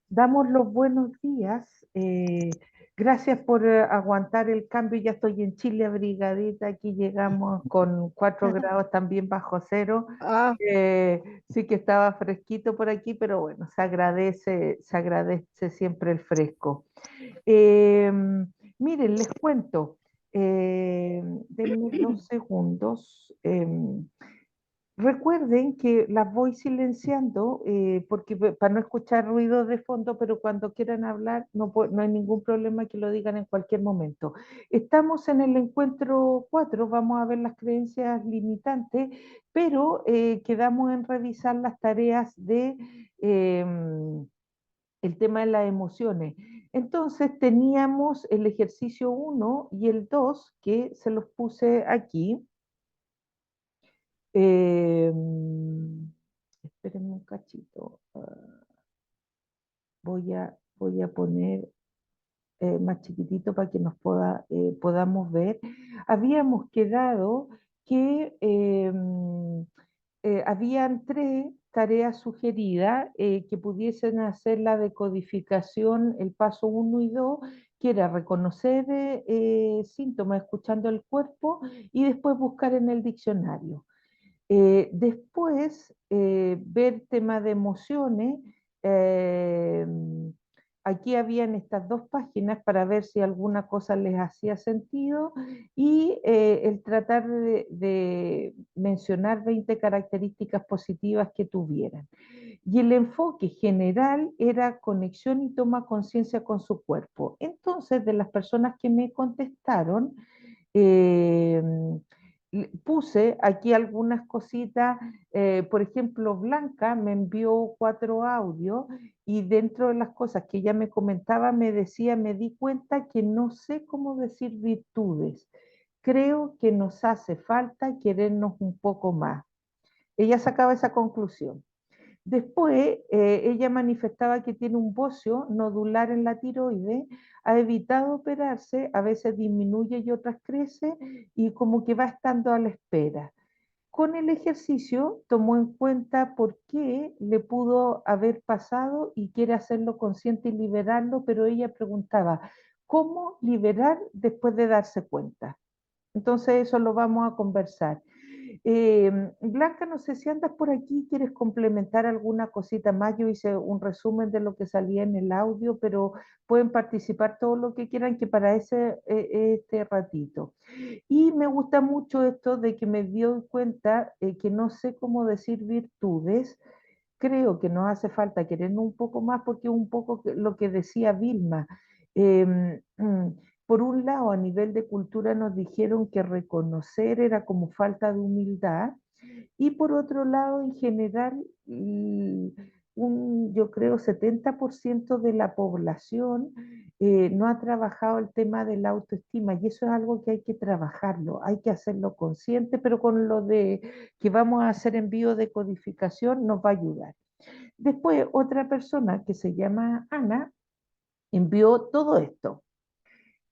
Damos los buenos días. Gracias por aguantar el cambio. Ya estoy en Chile abrigadita. Aquí llegamos con 4 grados también bajo cero. Ah, Sí que estaba fresquito por aquí, pero bueno, se agradece siempre el fresco. Eh, Miren, les cuento. Denme 2 segundos. Recuerden que las voy silenciando porque para no escuchar ruidos de fondo, pero cuando quieran hablar no hay ningún problema que lo digan en cualquier momento. Estamos en el encuentro 4, vamos a ver las creencias limitantes, pero quedamos en revisar las tareas de el tema de las emociones. Entonces teníamos el ejercicio 1 y el 2 que se los puse aquí. Eh, Espérenme un cachito. Voy a poner más chiquitito para que podamos ver. Habíamos quedado que habían 3 tareas sugeridas que pudiesen hacer la decodificación, el paso 1 y 2, que era reconocer síntomas escuchando el cuerpo y después buscar en el diccionario. Después, ver tema de emociones. eh, Aquí habían estas 2 páginas para ver si alguna cosa les hacía sentido y el tratar de mencionar 20 características positivas que tuvieran. Y el enfoque general era conexión y toma conciencia con su cuerpo. Entonces, de las personas que me contestaron, eh, puse aquí algunas cositas, por ejemplo, Blanca me envió 4 audios y dentro de las cosas que ella me comentaba me decía, me di cuenta que no sé cómo decir virtudes. Creo que nos hace falta querernos un poco más. Ella sacaba esa conclusión. Después, ella manifestaba que tiene un bocio nodular en la tiroides, ha evitado operarse, a veces disminuye y otras crece y como que va estando a la espera. Con el ejercicio tomó en cuenta por qué le pudo haber pasado y quiere hacerlo consciente y liberarlo, pero ella preguntaba, ¿cómo liberar después de darse cuenta? Entonces eso lo vamos a conversar. Blanca, no sé si andas por aquí, quieres complementar alguna cosita más. Yo hice un resumen de lo que salía en el audio, pero pueden participar todo lo que quieran, que para este ratito. Y me gusta mucho esto de que me dio cuenta que no sé cómo decir virtudes. Creo que nos hace falta querer un poco más porque es un poco lo que decía Vilma. Em, mm, por un lado, a nivel de cultura nos dijeron que reconocer era como falta de humildad y por otro lado, en general, yo creo 70% de la población no ha trabajado el tema de la autoestima y eso es algo que hay que trabajarlo, hay que hacerlo consciente, pero con lo de que vamos a hacer envío de codificación nos va a ayudar. Después, otra persona que se llama Ana envió todo esto.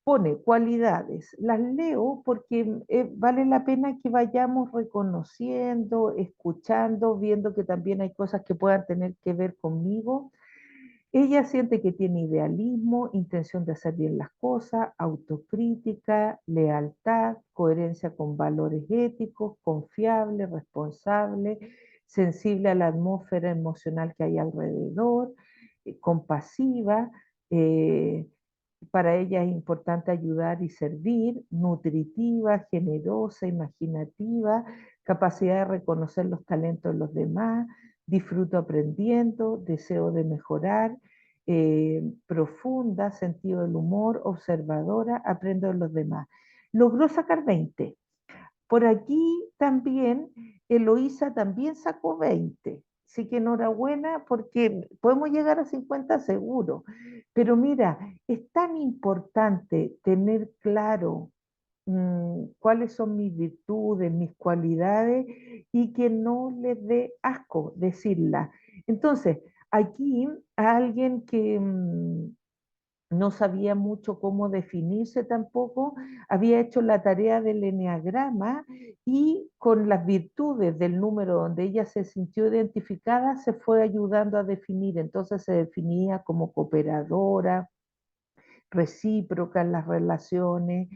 Pone cualidades, las leo porque vale la pena que vayamos reconociendo, escuchando, viendo que también hay cosas que puedan tener que ver conmigo. Ella siente que tiene idealismo, intención de hacer bien las cosas, autocrítica, lealtad, coherencia con valores éticos, confiable, responsable, sensible a la atmósfera emocional que hay alrededor, compasiva. eh, para ella es importante ayudar y servir, nutritiva, generosa, imaginativa, capacidad de reconocer los talentos de los demás, disfruto aprendiendo, deseo de mejorar, profunda, sentido del humor, observadora, aprendo de los demás. Logró sacar 20. Por aquí también, Eloísa también sacó 20. Así que enhorabuena porque podemos llegar a 50 seguro. Pero mira, es tan importante tener claro cuáles son mis virtudes, mis cualidades y que no les dé asco decirlas. Entonces, aquí a alguien no sabía mucho cómo definirse tampoco, había hecho la tarea del eneagrama y con las virtudes del número donde ella se sintió identificada, se fue ayudando a definir. Entonces se definía como cooperadora, recíproca en las relaciones,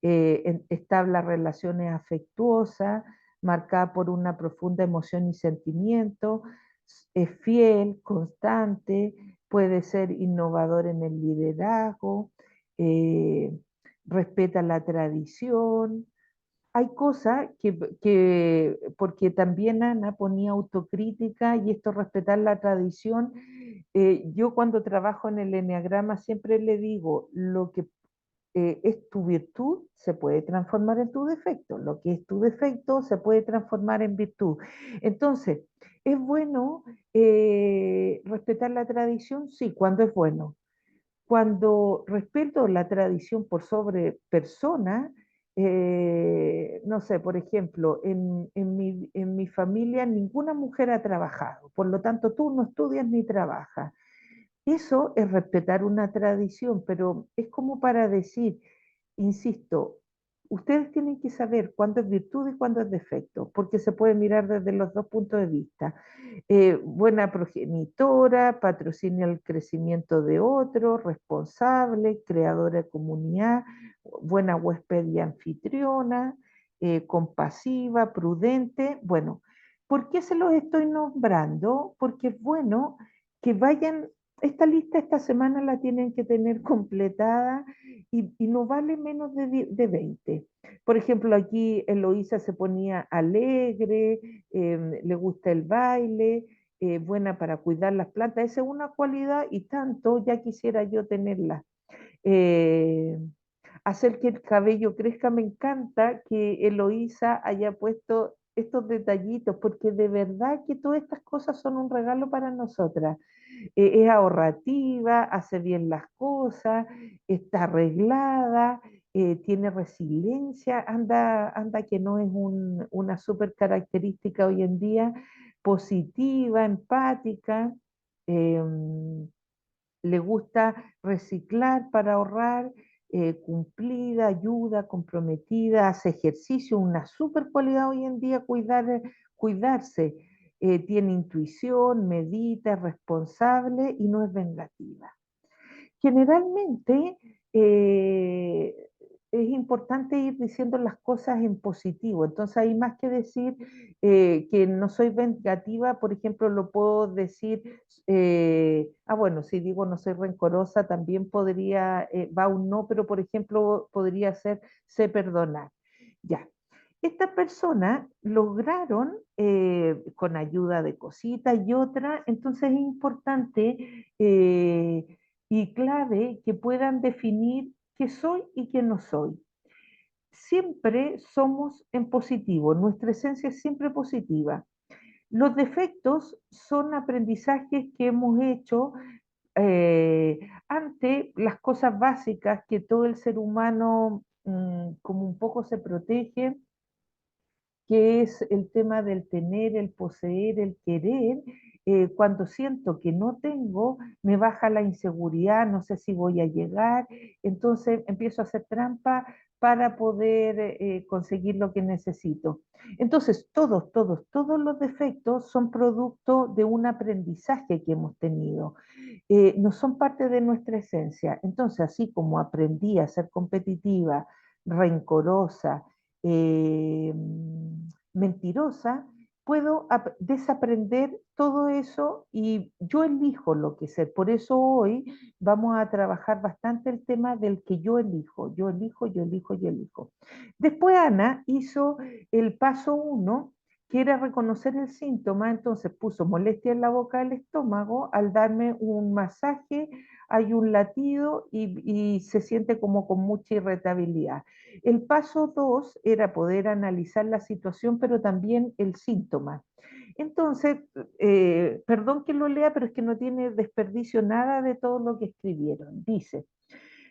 establa relaciones afectuosas, marcada por una profunda emoción y sentimiento, es fiel, constante, puede ser innovador en el liderazgo, eh, respeta la tradición. Hay cosas porque también Ana ponía autocrítica y esto respetar la tradición. Yo cuando trabajo en el enneagrama siempre le digo, lo que es tu virtud se puede transformar en tu defecto, lo que es tu defecto se puede transformar en virtud. Entonces, ¿es bueno respetar la tradición? Sí, cuando es bueno. Cuando respeto la tradición por sobre persona, no sé, por ejemplo, en mi familia ninguna mujer ha trabajado, por lo tanto tú no estudias ni trabajas. Eso es respetar una tradición, pero es como para decir, insisto, ustedes tienen que saber cuándo es virtud y cuándo es defecto, porque se puede mirar desde los dos puntos de vista. Buena progenitora, patrocina el crecimiento de otro, responsable, creadora de comunidad, buena huésped y anfitriona, compasiva, prudente. Bueno, ¿por qué se los estoy nombrando? Porque es bueno que vayan, esta lista esta semana la tienen que tener completada y no vale menos de 20. Por ejemplo, aquí Eloísa se ponía alegre, le gusta el baile, buena para cuidar las plantas. Esa es una cualidad y tanto ya quisiera yo tenerla. Eh, hacer que el cabello crezca, me encanta que Eloísa haya puesto estos detallitos, porque de verdad que todas estas cosas son un regalo para nosotras. Es ahorrativa, hace bien las cosas, está arreglada, tiene resiliencia, anda que no es una super característica hoy en día, positiva, empática, eh, le gusta reciclar para ahorrar, cumplida, ayuda, comprometida, hace ejercicio, una super cualidad hoy en día cuidarse. Tiene intuición, medita, es responsable y no es vengativa. Generalmente eh, es importante ir diciendo las cosas en positivo, entonces hay más que decir que no soy vengativa, por ejemplo, lo puedo decir, bueno, si digo no soy rencorosa, también podría, va un no, pero por ejemplo podría ser sé perdonar. Ya, estas personas lograron, con ayuda de cositas y otra, entonces es importante y clave que puedan definir qué soy y qué no soy. Siempre somos en positivo, nuestra esencia es siempre positiva. Los defectos son aprendizajes que hemos hecho ante las cosas básicas que todo el ser humano como un poco se protege, que es el tema del tener, el poseer, el querer. Cuando siento que no tengo, me baja la inseguridad, no sé si voy a llegar, entonces empiezo a hacer trampa para poder conseguir lo que necesito. Entonces, todos los defectos son producto de un aprendizaje que hemos tenido, no son parte de nuestra esencia. Entonces, así como aprendí a ser competitiva, rencorosa, eh, mentirosa, puedo desaprender todo eso y yo elijo lo que ser. Por eso hoy vamos a trabajar bastante el tema del que yo elijo, yo elijo, yo elijo, yo elijo. Después Ana hizo el paso uno, que era reconocer el síntoma, entonces puso molestia en la boca del estómago, al darme un masaje hay un latido y se siente como con mucha irritabilidad. El paso 2 era poder analizar la situación, pero también el síntoma. Entonces, perdón que lo lea, pero es que no tiene desperdicio nada de todo lo que escribieron. Dice,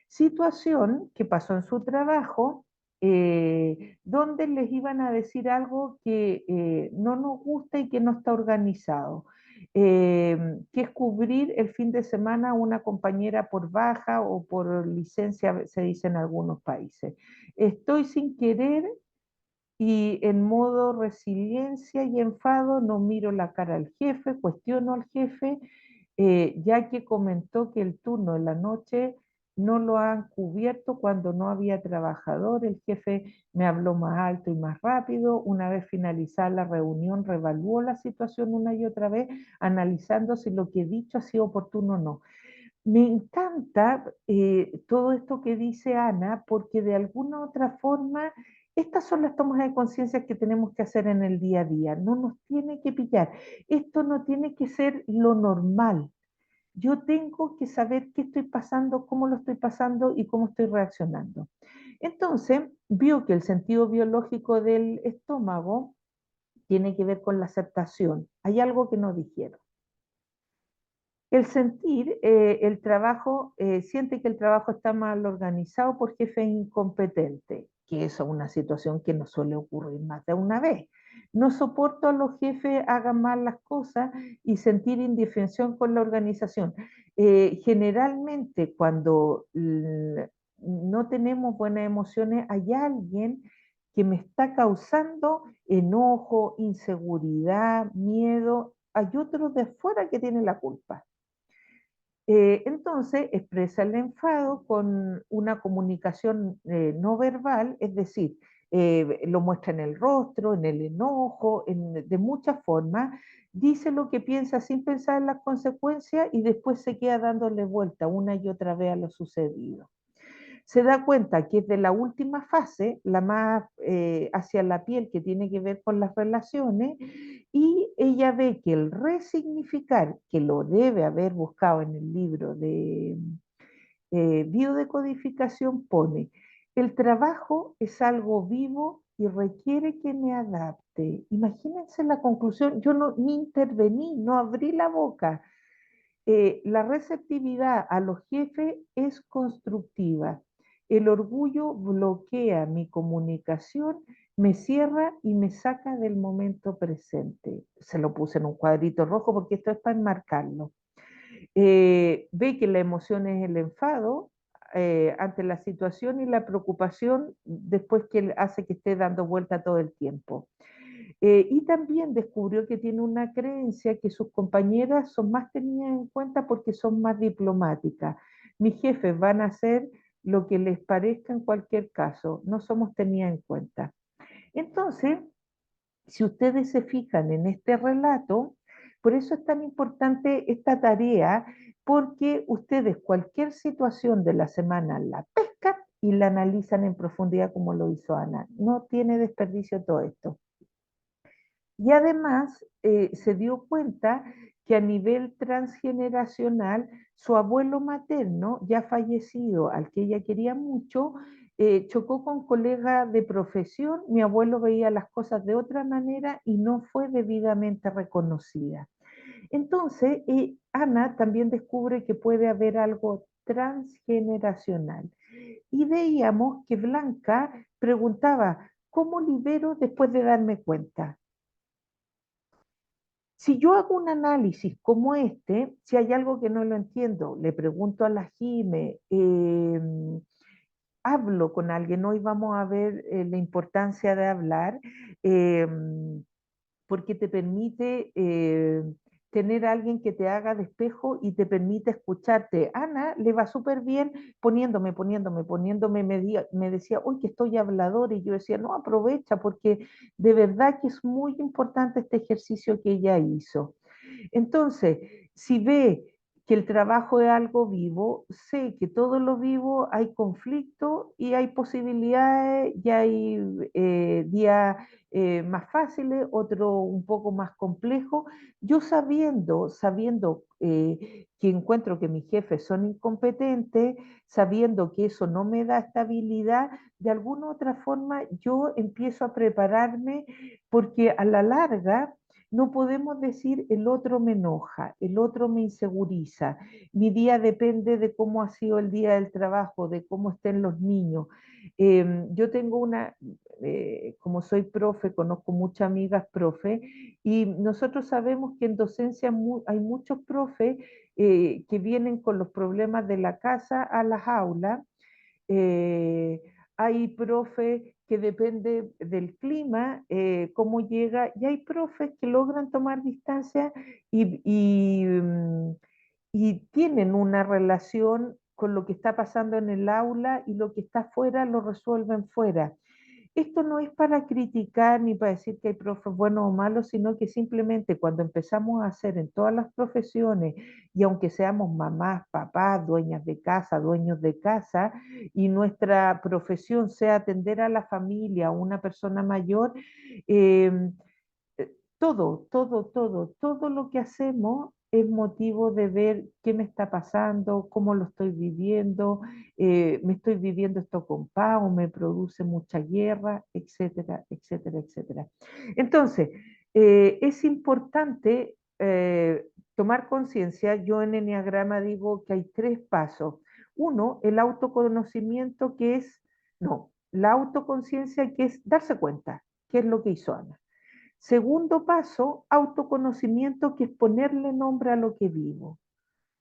situación que pasó en su trabajo, donde les iban a decir algo que no nos gusta y que no está organizado. que es cubrir el fin de semana a una compañera por baja o por licencia, se dice en algunos países. Estoy sin querer y en modo resiliencia y enfado no miro la cara al jefe, cuestiono al jefe, ya que comentó que el turno en la noche no lo han cubierto cuando no había trabajador. El jefe me habló más alto y más rápido. Una vez finalizada la reunión, reevaluó la situación una y otra vez, analizando si lo que he dicho ha sido oportuno o no. Me encanta todo esto que dice Ana, porque de alguna otra forma, estas son las tomas de conciencia que tenemos que hacer en el día a día. No nos tiene que pillar. Esto no tiene que ser lo normal. Yo tengo que saber qué estoy pasando, cómo lo estoy pasando y cómo estoy reaccionando. Entonces, vio que el sentido biológico del estómago tiene que ver con la aceptación. Hay algo que no dijeron. El sentir, el trabajo, siente que el trabajo está mal organizado por jefe incompetente, que eso es una situación que no suele ocurrir más de una vez. No soporto a los jefes hagan mal las cosas y sentir indefensión con la organización. Generalmente cuando no tenemos buenas emociones, hay alguien que me está causando enojo, inseguridad, miedo. Hay otros de fuera que tienen la culpa. Entonces expresa el enfado con una comunicación no verbal, es decir, lo muestra en el rostro, en el enojo, de muchas formas, dice lo que piensa sin pensar en las consecuencias y después se queda dándole vuelta una y otra vez a lo sucedido. Se da cuenta que es de la última fase, la más hacia la piel, que tiene que ver con las relaciones, y ella ve que el resignificar, que lo debe haber buscado en el libro de biodecodificación, pone, el trabajo es algo vivo y requiere que me adapte. Imagínense la conclusión, yo no ni intervení, no abrí la boca. La receptividad a los jefes es constructiva. El orgullo bloquea mi comunicación, me cierra y me saca del momento presente. Se lo puse en un cuadrito rojo porque esto es para enmarcarlo. Ve que la emoción es el enfado ante la situación y la preocupación después que hace que esté dando vuelta todo el tiempo. Y también descubrió que tiene una creencia que sus compañeras son más tenidas en cuenta porque son más diplomáticas. Mis jefes van a hacer lo que les parezca en cualquier caso, no somos tenidas en cuenta. Entonces, si ustedes se fijan en este relato, por eso es tan importante esta tarea, porque ustedes cualquier situación de la semana la pescan y la analizan en profundidad como lo hizo Ana. No tiene desperdicio todo esto. Y además se dio cuenta que a nivel transgeneracional, su abuelo materno, ya fallecido, al que ella quería mucho, chocó con colegas de profesión. Mi abuelo veía las cosas de otra manera y no fue debidamente reconocida. Entonces, Ana también descubre que puede haber algo transgeneracional. Y veíamos que Blanca preguntaba, ¿cómo libero después de darme cuenta? Si yo hago un análisis como este, si hay algo que no lo entiendo, le pregunto a la Jime, hablo con alguien, hoy vamos a ver la importancia de hablar, eh, porque te permite tener a alguien que te haga de espejo y te permite escucharte. Ana le va súper bien poniéndome, me decía, uy, que estoy hablador, y yo decía, no, aprovecha, porque de verdad que es muy importante este ejercicio que ella hizo. Entonces, si ve que el trabajo es algo vivo, sé que todo lo vivo hay conflicto y hay posibilidades, y hay días más fáciles, otro un poco más complejos. Yo sabiendo que encuentro que mis jefes son incompetentes, sabiendo que eso no me da estabilidad, de alguna u otra forma yo empiezo a prepararme porque a la larga No podemos decir el otro me enoja, el otro me inseguriza, mi día depende de cómo ha sido el día del trabajo, de cómo estén los niños. Yo tengo como soy profe, conozco muchas amigas profe, y nosotros sabemos que en docencia hay muchos profes que vienen con los problemas de la casa a las aulas. eh, Hay profe que depende del clima, cómo llega, y hay profes que logran tomar distancia y tienen una relación con lo que está pasando en el aula y lo que está fuera lo resuelven fuera. Esto no es para criticar ni para decir que hay profes buenos o malos, sino que simplemente cuando empezamos a hacer en todas las profesiones, y aunque seamos mamás, papás, dueñas de casa, dueños de casa, y nuestra profesión sea atender a la familia, a una persona mayor, eh, todo lo que hacemos es motivo de ver qué me está pasando, cómo lo estoy viviendo, me estoy viviendo esto con paz o me produce mucha guerra, etcétera, etcétera, etcétera. Entonces, es importante tomar conciencia. Yo en Enneagrama digo que hay tres pasos. Uno, el autoconocimiento que es, no, la autoconciencia que es darse cuenta, qué es lo que hizo Ana. Segundo paso, autoconocimiento, que es ponerle nombre a lo que vivo.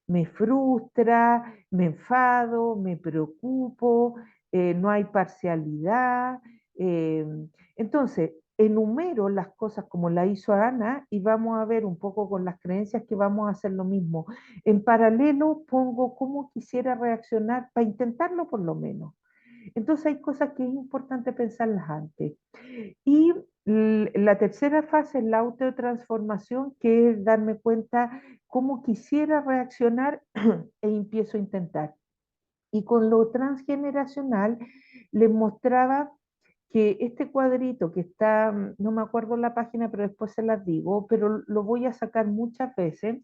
Me frustra, me enfado, me preocupo, no hay parcialidad. eh, entonces, enumero las cosas como la hizo Ana y vamos a ver un poco con las creencias que vamos a hacer lo mismo. En paralelo, pongo cómo quisiera reaccionar para intentarlo por lo menos. Entonces, hay cosas que es importante pensarlas antes. Y la tercera fase es la autotransformación, que es darme cuenta cómo quisiera reaccionar e empiezo a intentar. Y con lo transgeneracional les mostraba que este cuadrito que está, no me acuerdo la página, pero después se las digo, pero lo voy a sacar muchas veces,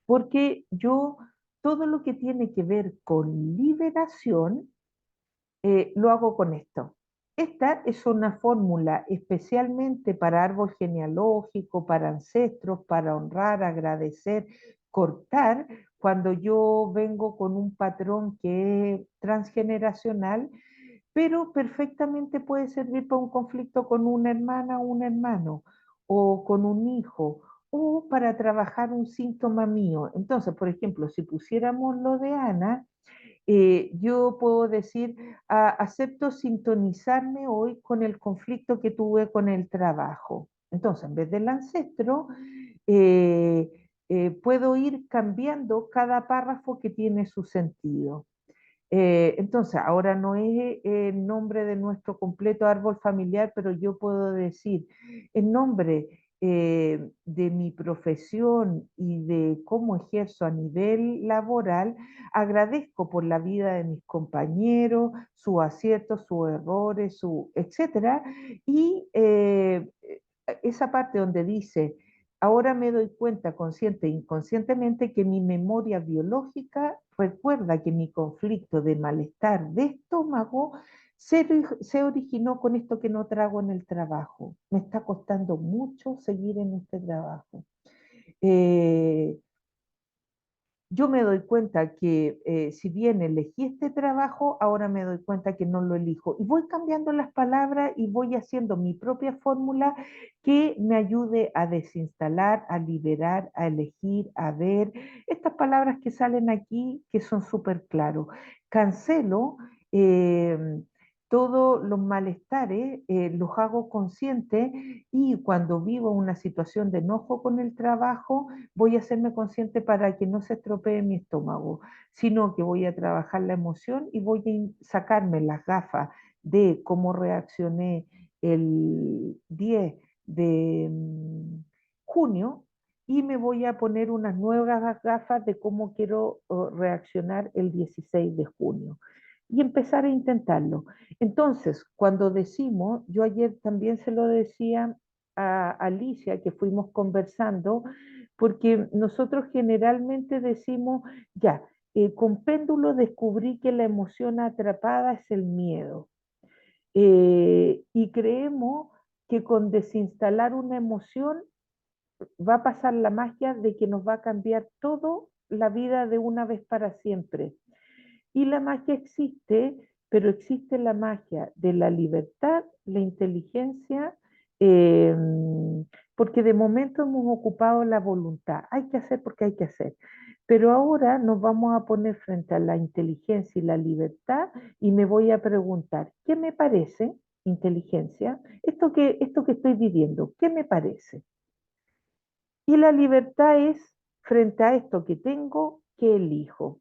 porque yo todo lo que tiene que ver con liberación, lo hago con esto. Esta es una fórmula especialmente para árbol genealógico, para ancestros, para honrar, agradecer, cortar, cuando yo vengo con un patrón que es transgeneracional, pero perfectamente puede servir para un conflicto con una hermana o un hermano, o con un hijo, o para trabajar un síntoma mío. Entonces, por ejemplo, si pusiéramos lo de Ana, yo puedo decir, acepto sintonizarme hoy con el conflicto que tuve con el trabajo. Entonces, en vez del ancestro, eh, puedo ir cambiando cada párrafo que tiene su sentido. Entonces, ahora no es el nombre de nuestro completo árbol familiar, pero yo puedo decir en nombre de mi profesión y de cómo ejerzo a nivel laboral, agradezco por la vida de mis compañeros, sus aciertos, sus errores, etcétera. Y esa parte donde dice, ahora me doy cuenta consciente e inconscientemente que mi memoria biológica recuerda que mi conflicto de malestar de estómago se originó con esto que no trago en el trabajo. Me está costando mucho seguir en este trabajo. Eh, yo me doy cuenta que si bien elegí este trabajo, ahora me doy cuenta que no lo elijo. Y voy cambiando las palabras y voy haciendo mi propia fórmula que me ayude a desinstalar, a liberar, a elegir, a ver. Estas palabras que salen aquí, que son súper claros. Cancelo. eh, todos los malestares los hago conscientes, y cuando vivo una situación de enojo con el trabajo, voy a hacerme consciente para que no se estropee mi estómago, sino que voy a trabajar la emoción y voy a sacarme las gafas de cómo reaccioné el 10 de junio, y me voy a poner unas nuevas gafas de cómo quiero reaccionar el 16 de junio y empezar a intentarlo. Entonces, cuando decimos, yo ayer también se lo decía a Alicia, que fuimos conversando, porque nosotros generalmente decimos, ya, con péndulo descubrí que la emoción atrapada es el miedo. Y creemos que con desinstalar una emoción va a pasar la magia de que nos va a cambiar todo la vida de una vez para siempre. Y la magia existe, pero existe la magia de la libertad, la inteligencia, eh, porque de momento hemos ocupado la voluntad. Hay que hacer porque hay que hacer. Pero ahora nos vamos a poner frente a la inteligencia y la libertad y me voy a preguntar, ¿qué me parece inteligencia? Esto que estoy viviendo, ¿qué me parece? Y la libertad es frente a esto que tengo, ¿qué elijo?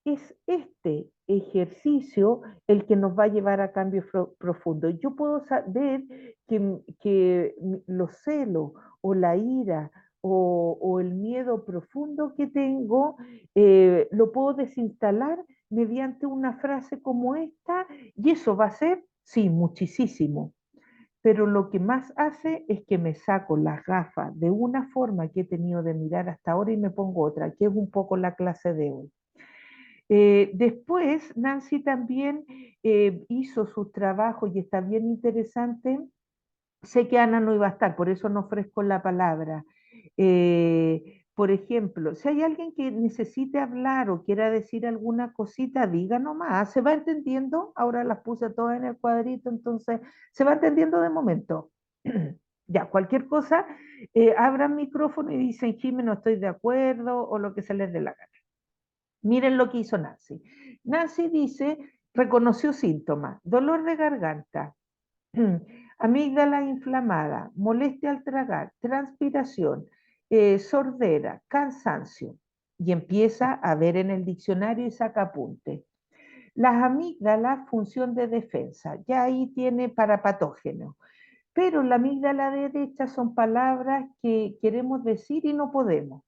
Es este ejercicio el que nos va a llevar a cambios profundos. Yo puedo saber que los celos o la ira o el miedo profundo que tengo, lo puedo desinstalar mediante una frase como esta y eso va a ser, sí, muchísimo. Pero lo que más hace es que me saco las gafas de una forma que he tenido de mirar hasta ahora y me pongo otra, que es un poco la clase de hoy. Después, Nancy también hizo sus trabajos y está bien interesante. Sé que Ana no iba a estar, por eso no ofrezco la palabra. Por ejemplo, si hay alguien que necesite hablar o quiera decir alguna cosita, diga nomás. ¿Se va entendiendo? Ahora las puse todas en el cuadrito, entonces se va entendiendo de momento. Ya, cualquier cosa, abran micrófono y dicen, Jimmy, no estoy de acuerdo o lo que se les dé la gana. Miren lo que hizo Nancy. Nancy dice, reconoció síntomas, dolor de garganta, amígdala inflamada, molestia al tragar, transpiración, sordera, cansancio. Y empieza a ver en el diccionario y saca apunte. Las amígdalas, función de defensa, ya ahí tiene para patógeno. Pero la amígdala derecha son palabras que queremos decir y no podemos.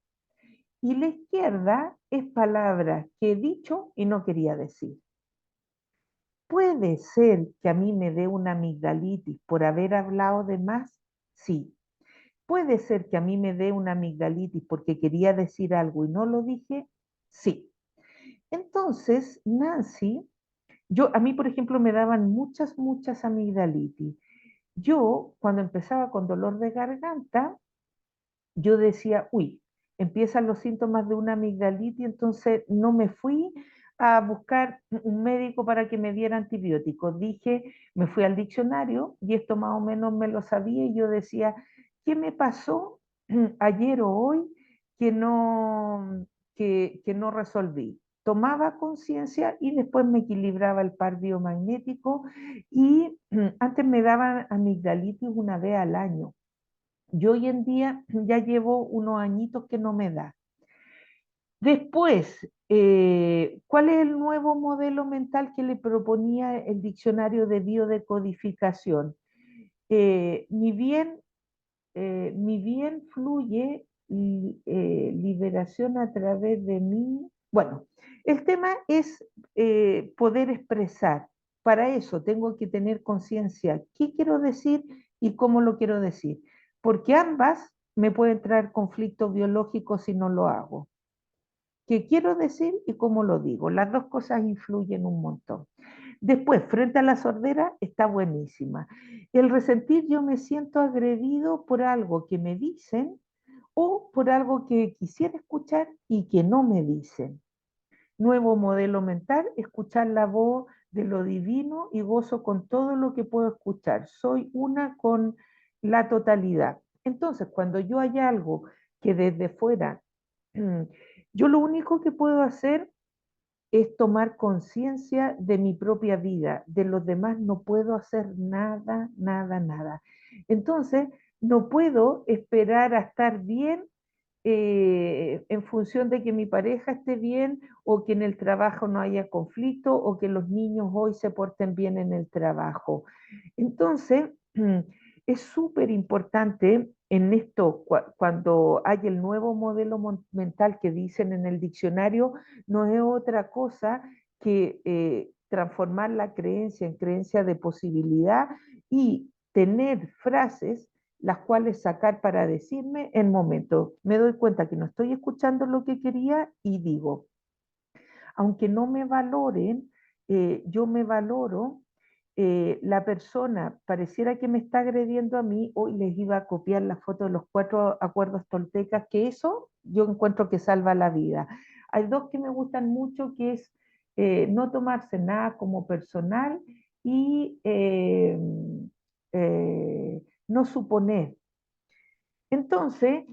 Y la izquierda es palabras que he dicho y no quería decir. ¿Puede ser que a mí me dé una amigdalitis por haber hablado de más? Sí. ¿Puede ser que a mí me dé una amigdalitis porque quería decir algo y no lo dije? Sí. Entonces, Nancy, a mí, por ejemplo, me daban muchas amigdalitis. Yo, cuando empezaba con dolor de garganta, yo decía, uy, empiezan los síntomas de una amigdalitis, entonces no me fui a buscar un médico para que me diera antibióticos. Dije, me fui al diccionario y esto más o menos me lo sabía y yo decía, ¿qué me pasó ayer o hoy que no resolví? Tomaba conciencia y después me equilibraba el par biomagnético y antes me daban amigdalitis una vez al año. Yo hoy en día ya llevo unos añitos que no me da. Después, ¿cuál es el nuevo modelo mental que le proponía el diccionario de biodecodificación? Mi bien, mi bien fluye liberación a través de mí. Bueno, el tema es poder expresar. Para eso tengo que tener conciencia qué quiero decir y cómo lo quiero decir, porque ambas me pueden traer conflictos biológicos si no lo hago. ¿Qué quiero decir y cómo lo digo? Las dos cosas influyen un montón. Después, frente a la sordera, está buenísima. El resentir, yo me siento agredido por algo que me dicen o por algo que quisiera escuchar y que no me dicen. Nuevo modelo mental, escuchar la voz de lo divino y gozo con todo lo que puedo escuchar. Soy una con la totalidad. Entonces, cuando yo hay algo que desde fuera, yo lo único que puedo hacer es tomar conciencia de mi propia vida, de los demás no puedo hacer nada. Entonces, no puedo esperar a estar bien en función de que mi pareja esté bien o que en el trabajo no haya conflicto o que los niños hoy se porten bien en el trabajo. Entonces, es súper importante en esto, cuando hay el nuevo modelo mental que dicen en el diccionario, no es otra cosa que transformar la creencia en creencia de posibilidad y tener frases las cuales sacar para decirme en momento. Me doy cuenta que no estoy escuchando lo que quería y digo, aunque no me valoren, yo me valoro la persona pareciera que me está agrediendo a mí, hoy les iba a copiar la foto de los 4 acuerdos toltecas, que eso yo encuentro que salva la vida. Hay dos que me gustan mucho, que es no tomarse nada como personal y no suponer. Entonces,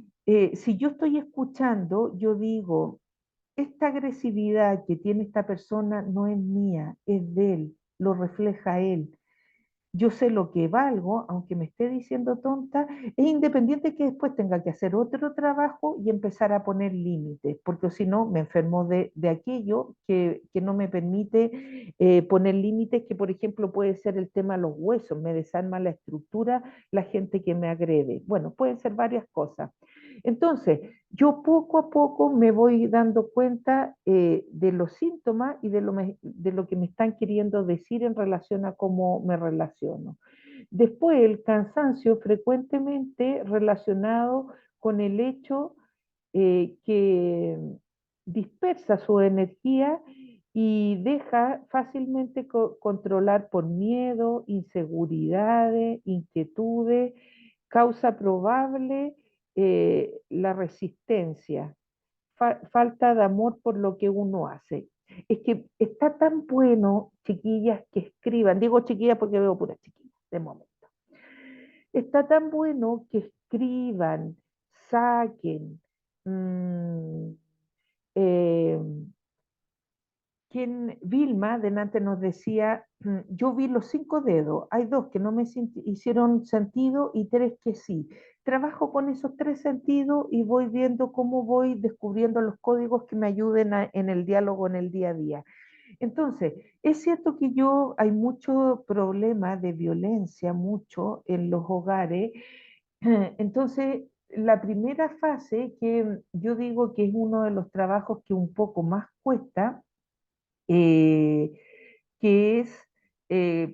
si yo estoy escuchando, yo digo, esta agresividad que tiene esta persona no es mía, es de él, lo refleja él. Yo sé lo que valgo, aunque me esté diciendo tonta, es independiente que después tenga que hacer otro trabajo y empezar a poner límites, porque si no me enfermo de aquello que no me permite poner límites, que por ejemplo puede ser el tema de los huesos, me desarma la estructura la gente que me agrede. Bueno, pueden ser varias cosas. Entonces, yo poco a poco me voy dando cuenta de los síntomas y de lo que me están queriendo decir en relación a cómo me relaciono. Después, el cansancio frecuentemente relacionado con el hecho que dispersa su energía y deja fácilmente controlar por miedo, inseguridades, inquietudes, causa probable la resistencia, falta de amor por lo que uno hace. Es que está tan bueno, chiquillas, que escriban, digo chiquillas porque veo puras chiquillas de momento, está tan bueno que escriban, saquen, mmm, eh, quien Vilma delante nos decía, yo vi los 5 dedos, hay 2 que no me hicieron sentido y 3 que sí. Trabajo con esos 3 sentidos y voy viendo cómo voy descubriendo los códigos que me ayuden en el diálogo en el día a día. Entonces, es cierto que hay mucho problema de violencia, mucho en los hogares. Entonces, la primera fase que yo digo que es uno de los trabajos que un poco más cuesta, eh, que es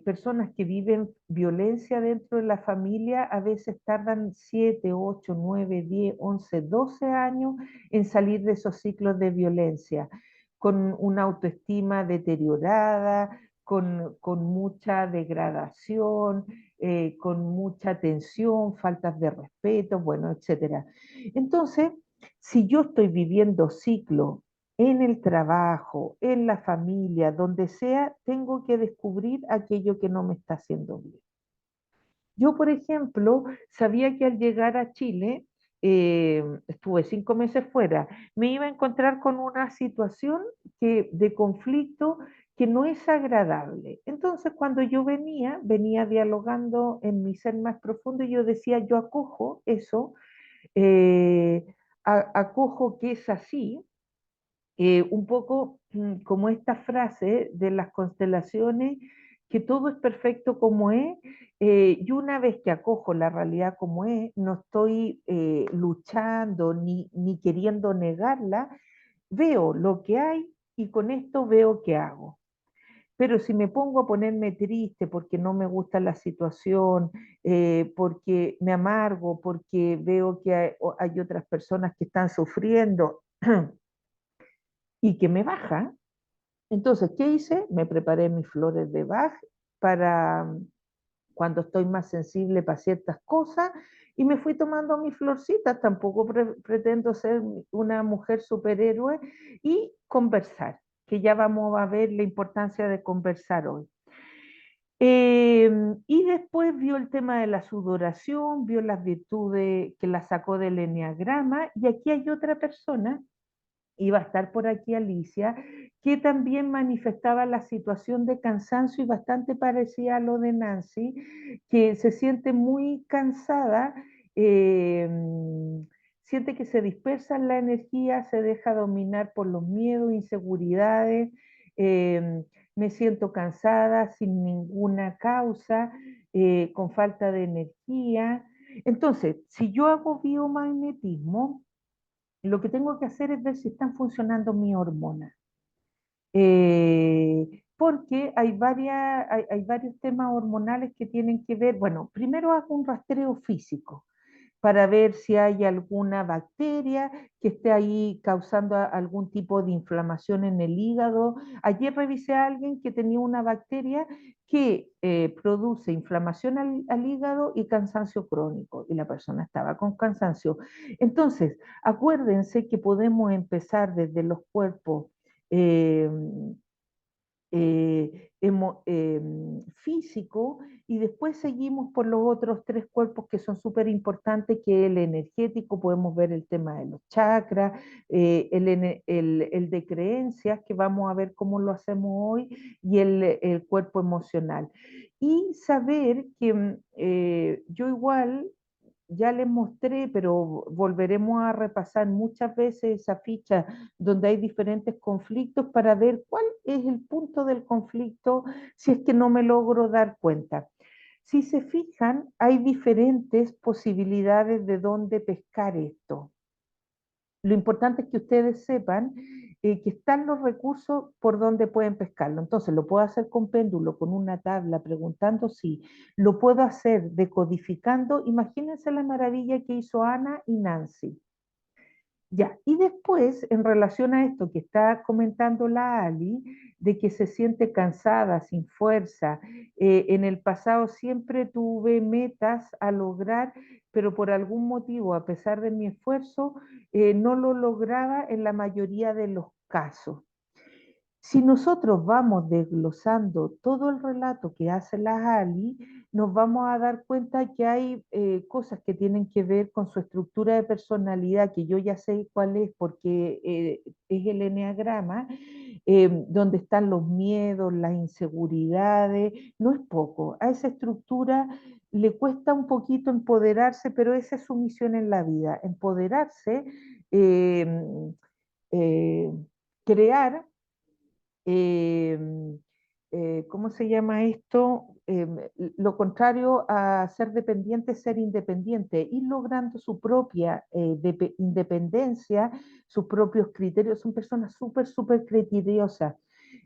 personas que viven violencia dentro de la familia, a veces tardan 7, 8, 9, 10, 11, 12 años en salir de esos ciclos de violencia, con una autoestima deteriorada, con mucha degradación, con mucha tensión, faltas de respeto, bueno, etcétera. Entonces, si yo estoy viviendo ciclo en el trabajo, en la familia, donde sea, tengo que descubrir aquello que no me está haciendo bien. Yo, por ejemplo, sabía que al llegar a Chile, estuve 5 meses fuera, me iba a encontrar con una situación de conflicto que no es agradable. Entonces, cuando yo venía dialogando en mi ser más profundo y yo decía, yo acojo eso, eh, acojo que es así, un poco como esta frase de las constelaciones, que todo es perfecto como es, y una vez que acojo la realidad como es, no estoy luchando ni queriendo negarla, veo lo que hay y con esto veo qué hago. Pero si me pongo a ponerme triste porque no me gusta la situación, porque me amargo, porque veo que hay otras personas que están sufriendo y que me baja, entonces, ¿qué hice? Me preparé mis flores de Bach para cuando estoy más sensible para ciertas cosas y me fui tomando mis florcitas. Tampoco pretendo ser una mujer superhéroe y conversar, que ya vamos a ver la importancia de conversar hoy. Y después vio el tema de la sudoración, vio las virtudes que la sacó del enneagrama y aquí hay otra persona, iba a estar por aquí Alicia, que también manifestaba la situación de cansancio y bastante parecida a lo de Nancy, que se siente muy cansada, eh, siente que se dispersa la energía, se deja dominar por los miedos, inseguridades, me siento cansada sin ninguna causa, con falta de energía. Entonces, si yo hago biomagnetismo, lo que tengo que hacer es ver si están funcionando mis hormonas. Porque hay varios temas hormonales que tienen que ver, bueno, primero hago un rastreo físico, para ver si hay alguna bacteria que esté ahí causando algún tipo de inflamación en el hígado. Ayer revisé a alguien que tenía una bacteria que produce inflamación al hígado y cansancio crónico, y la persona estaba con cansancio. Entonces, acuérdense que podemos empezar desde los cuerpos eh, físico, y después seguimos por los otros tres cuerpos que son súper importantes, que es el energético. Podemos ver el tema de los chakras, el de creencias, que vamos a ver cómo lo hacemos hoy, y el cuerpo emocional. Y saber que yo igual ya les mostré, pero volveremos a repasar muchas veces esa ficha donde hay diferentes conflictos para ver cuál es el punto del conflicto si es que no me logro dar cuenta. Si se fijan, hay diferentes posibilidades de dónde pescar esto. Lo importante es que ustedes sepan que están los recursos por donde pueden pescarlo. Entonces, lo puedo hacer con péndulo, con una tabla, preguntando si lo puedo hacer decodificando. Imagínense la maravilla que hizo Ana y Nancy. Ya, y después, en relación a esto que está comentando la Ali, de que se siente cansada, sin fuerza, en el pasado siempre tuve metas a lograr, pero por algún motivo, a pesar de mi esfuerzo, no lo lograba en la mayoría de los casos. Si nosotros vamos desglosando todo el relato que hace la Ali, nos vamos a dar cuenta que hay cosas que tienen que ver con su estructura de personalidad, que yo ya sé cuál es porque es el eneagrama, donde están los miedos, las inseguridades. No es poco. A esa estructura le cuesta un poquito empoderarse, pero esa es su misión en la vida, empoderarse, eh, eh, crear, eh, ¿cómo se llama esto? Lo contrario a ser dependiente es ser independiente, ir logrando su propia independencia, sus propios criterios. Son personas súper, súper criteriosas.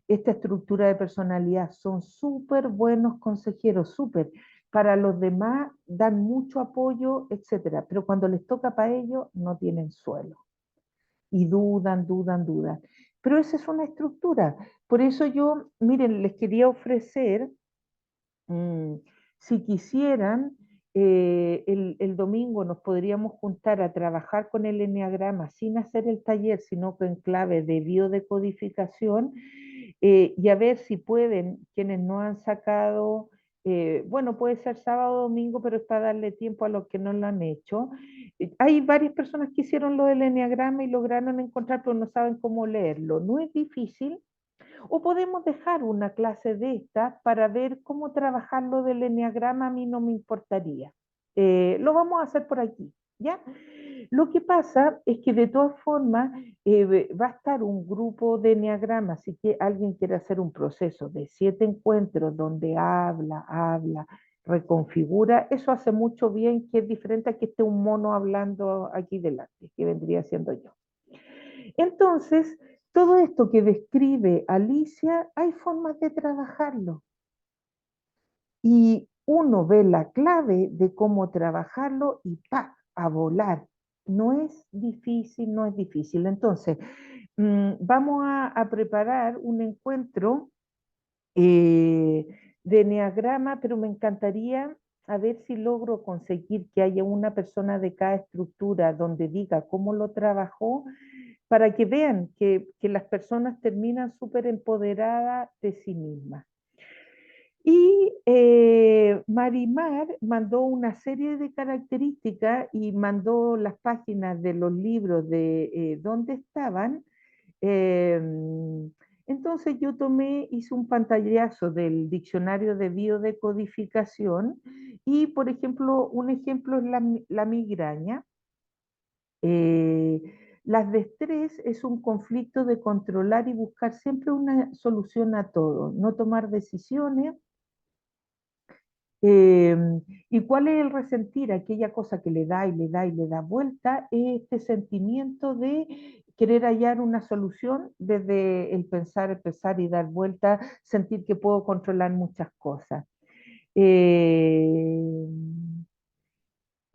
Esta estructura de personalidad son súper buenos consejeros, súper. Para los demás dan mucho apoyo, etcétera, pero cuando les toca para ellos no tienen suelo y dudan, dudan, dudan. Pero esa es una estructura. Por eso yo, miren, les quería ofrecer, mm, si quisieran, el domingo nos podríamos juntar a trabajar con el enneagrama sin hacer el taller, sino que en clave de biodecodificación, y a ver si pueden, quienes no han sacado, bueno, puede ser sábado o domingo, pero es para darle tiempo a los que no lo han hecho. Hay varias personas que hicieron lo del enneagrama y lograron encontrar, pero no saben cómo leerlo. No es difícil. O podemos dejar una clase de esta para ver cómo trabajar lo del enneagrama, a mí no me importaría. Lo vamos a hacer por aquí, ¿ya? Lo que pasa es que de todas formas va a estar un grupo de enneagrama, así que alguien quiere hacer un proceso de 7 encuentros donde habla, reconfigura, eso hace mucho bien, que es diferente a que esté un mono hablando aquí delante, que vendría siendo yo. Entonces, todo esto que describe Alicia, hay formas de trabajarlo. Y uno ve la clave de cómo trabajarlo y ¡pa! A volar. No es difícil, no es difícil. Entonces, vamos a preparar un encuentro eh, de enneagrama, pero me encantaría a ver si logro conseguir que haya una persona de cada estructura donde diga cómo lo trabajó, para que vean que las personas terminan súper empoderadas de sí mismas. Y Marimar mandó una serie de características y mandó las páginas de los libros de dónde estaban. Eh, entonces yo tomé, hice un pantallazo del diccionario de biodecodificación y, por ejemplo, un ejemplo es la migraña. Eh, las de estrés es un conflicto de controlar y buscar siempre una solución a todo, no tomar decisiones. eh, ¿Y cuál es el resentir? Aquella cosa que le da y le da y le da vuelta, es este sentimiento de querer hallar una solución desde el pensar, empezar y dar vuelta, sentir que puedo controlar muchas cosas. Eh,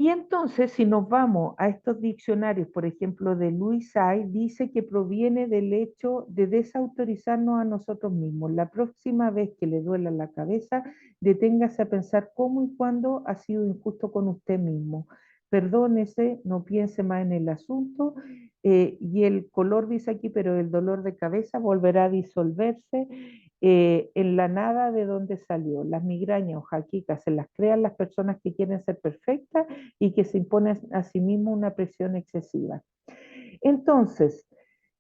Y entonces, si nos vamos a estos diccionarios, por ejemplo, de Louis Hay, dice que proviene del hecho de desautorizarnos a nosotros mismos. La próxima vez que le duela la cabeza, deténgase a pensar cómo y cuándo ha sido injusto con usted mismo. Perdónese, no piense más en el asunto. Y el color dice aquí, pero el dolor de cabeza volverá a disolverse en la nada de donde salió. Las migrañas o jaquecas se las crean las personas que quieren ser perfectas y que se imponen a sí mismo una presión excesiva. Entonces,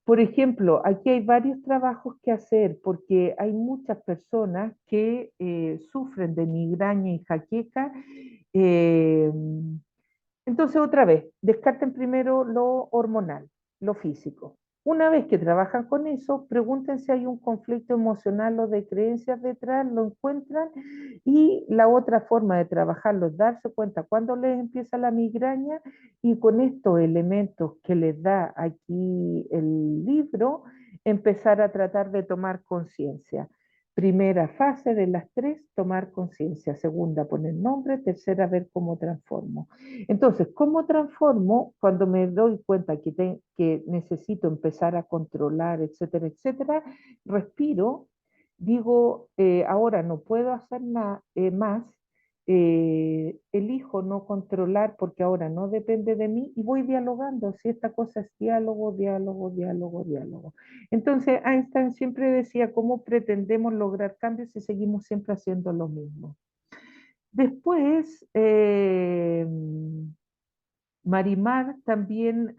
por ejemplo, aquí hay varios trabajos que hacer porque hay muchas personas que sufren de migraña y jaqueca. eh, entonces, otra vez, descarten primero lo hormonal, lo físico. Una vez que trabajan con eso, pregunten si hay un conflicto emocional o de creencias detrás, lo encuentran. Y la otra forma de trabajarlo es darse cuenta cuando les empieza la migraña y con estos elementos que les da aquí el libro, empezar a tratar de tomar conciencia. Primera fase de las tres, tomar conciencia. Segunda, poner nombre. Tercera, ver cómo transformo. Entonces, ¿cómo transformo cuando me doy cuenta que necesito empezar a controlar, etcétera, etcétera? Respiro, digo, ahora no puedo hacer nada más, elijo no controlar porque ahora no depende de mí y voy dialogando. Si esta cosa es diálogo, diálogo, diálogo, diálogo. Entonces, Einstein siempre decía, ¿cómo pretendemos lograr cambios si seguimos siempre haciendo lo mismo? Después, Marimar también